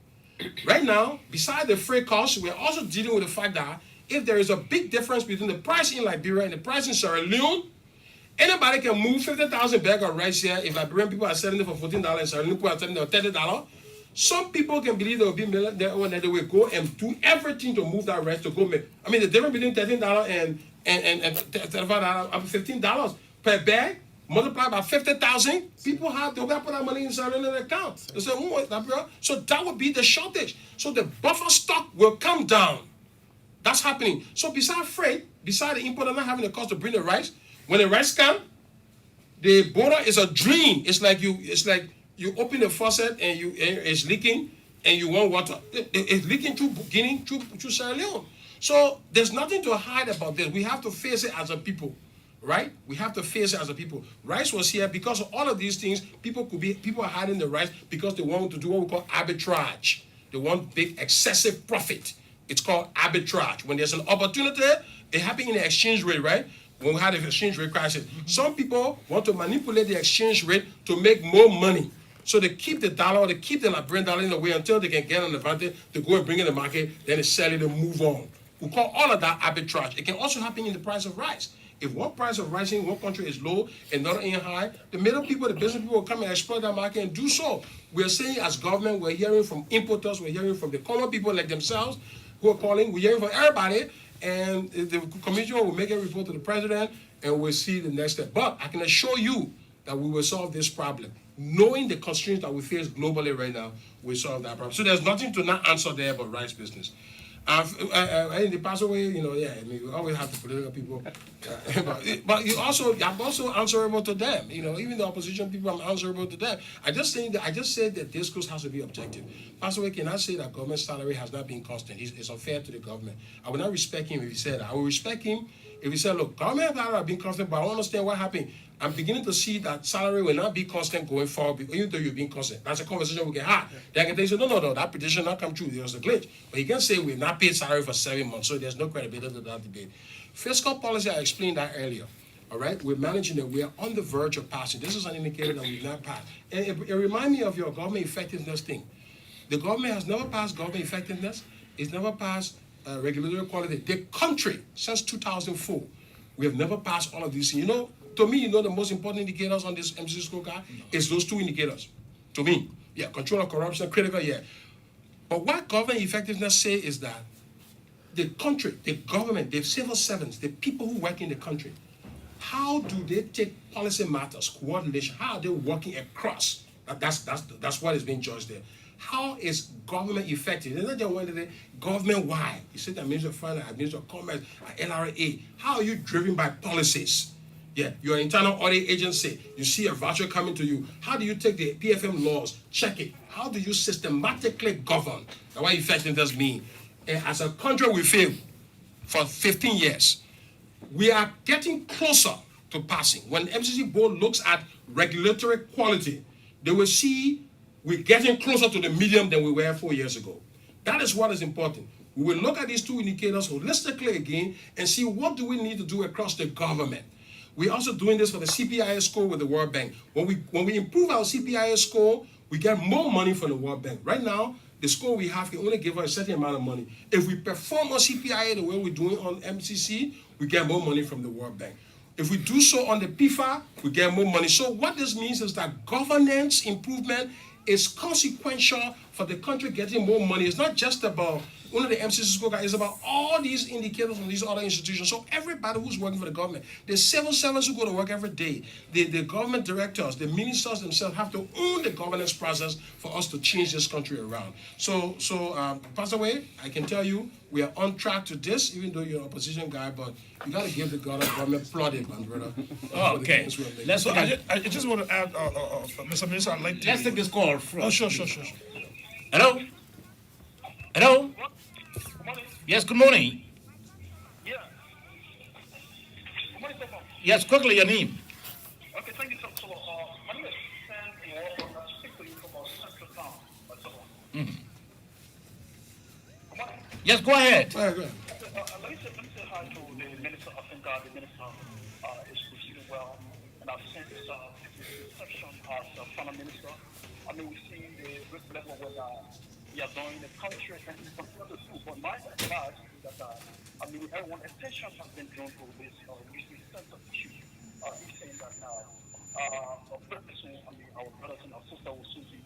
Right now, besides the freight costs, we're also dealing with the fact that if there is a big difference between the price in Liberia and the price in Sierra Leone, anybody can move 50,000 bags of rice here. If Liberian people are selling it for $14 and Sierra Leone people are selling it for $30, some people can believe there will be million there when they will go and do everything to move that rice to go make. I mean, the difference between $13 and $15 per bag, multiplied by 50,000, people they'll put that money in Sierra Leone account. They say, so that would be the shortage. So the buffer stock will come down. That's happening. So beside freight, beside the importer not having the cost to bring the rice, when the rice comes, the border is a dream. It's like you open the faucet and it's leaking and you want water. It's leaking through Guinea, through Sierra Leone. So there's nothing to hide about this. We have to face it as a people, right? We have to face it as a people. Rice was here because of all of these things. People are hiding the rice because they want to do what we call arbitrage. They want big excessive profit. It's called arbitrage. When there's an opportunity, it happened in the exchange rate, right? When we had the exchange rate crisis. Some people want to manipulate the exchange rate to make more money. So they keep the dollar or they keep the Liberian dollar in the way until they can get an advantage to go and bring in the market, then they sell it and move on. We call all of that arbitrage. It can also happen in the price of rice. If one price of rice in one country is low and another in high, the middle people, the business people will come and exploit that market and do so. We're saying as government, we're hearing from importers, we're hearing from the common people like themselves who are calling, we're hearing from everybody, and the commission will make a report to the president and we'll see the next step. But I can assure you that we will solve this problem. Knowing the constraints that we face globally right now, we solve that problem. So there's nothing to not answer there but rice business. In the past way, we always have the political people, but I'm also answerable to them. Even the opposition people, I'm answerable to them. I just said that discourse has to be objective. Pastor, can I say that government salary has not been constant? It's unfair to the government. I will not respect him if he said that. I will respect him if he said, look, government salary has been constant, but I don't understand what happened. I'm beginning to see that salary will not be constant going forward, even though you're being constant. That's a conversation we can have. Then I can say, no, that prediction not come true. There was a glitch. But he can say we've not paid salary for 7 months, so there's no credibility to that debate. Fiscal policy, I explained that earlier. All right, we're managing it. We are on the verge of passing. This is an indicator that we've not passed. And it reminds me of your government effectiveness thing. The government has never passed government effectiveness. It's never passed regulatory quality. The country, since 2004, we have never passed all of these things. To me, the most important indicators on this MCC scorecard is those two indicators. To me, control of corruption, critical, But what government effectiveness say is that the country, the government, the civil servants, the people who work in the country, how do they take policy matters, coordination? How are they working across? That's what is being judged there. How is government effective? It's not just one day, government-wide. You said the Ministry of Finance, Ministry of Commerce, LRA. How are you driven by policies? Your internal audit agency, you see a voucher coming to you. How do you take the PFM laws, check it? How do you systematically govern? Now, what effectiveness mean? And as a country, we failed for 15 years. We are getting closer to passing. When the MCC board looks at regulatory quality, they will see we're getting closer to the medium than we were 4 years ago. That is what is important. We will look at these two indicators holistically again and see what do we need to do across the government. We're also doing this for the CPIS score with the World Bank. When we improve our CPIS score, we get more money from the World Bank. Right now, the score we have can only give us a certain amount of money. If we perform on CPIA the way we're doing on MCC, we get more money from the World Bank. If we do so on the PIFA, we get more money. So what this means is that governance improvement is consequential for the country getting more money. It's not just about only the MCC scorecard. It's about all these indicators from these other institutions. So everybody who's working for the government, the civil servants who go to work every day, the government directors, the ministers themselves have to own the governance process for us to change this country around. So Pastor Wade, I can tell you, we are on track to this, even though you're an opposition guy, but you got to give the government plaudit, man, brother. Okay. Let's So I just want to add, Mr. Minister, I'd like to. let's take this call from. Oh, sure. Hello. Hello. Good morning. Yes. Good morning. Yeah. Good morning, sir. Yes. Quickly, your name. Okay, thank you, sir. So, my name is Sam Iwo. I speak to you from Central Town. Good morning. Yes. Go ahead. Go ahead. Let me say hi to the minister. I think the minister is proceeding well, and I've seen his reception as former minister. I mean, we've seen the great level where we are going in the country and continue to do. But my advice is that, I mean, everyone, attention has been drawn to this recent sense of issue. He's saying that now, very soon, I mean, our brothers and our sisters will soon be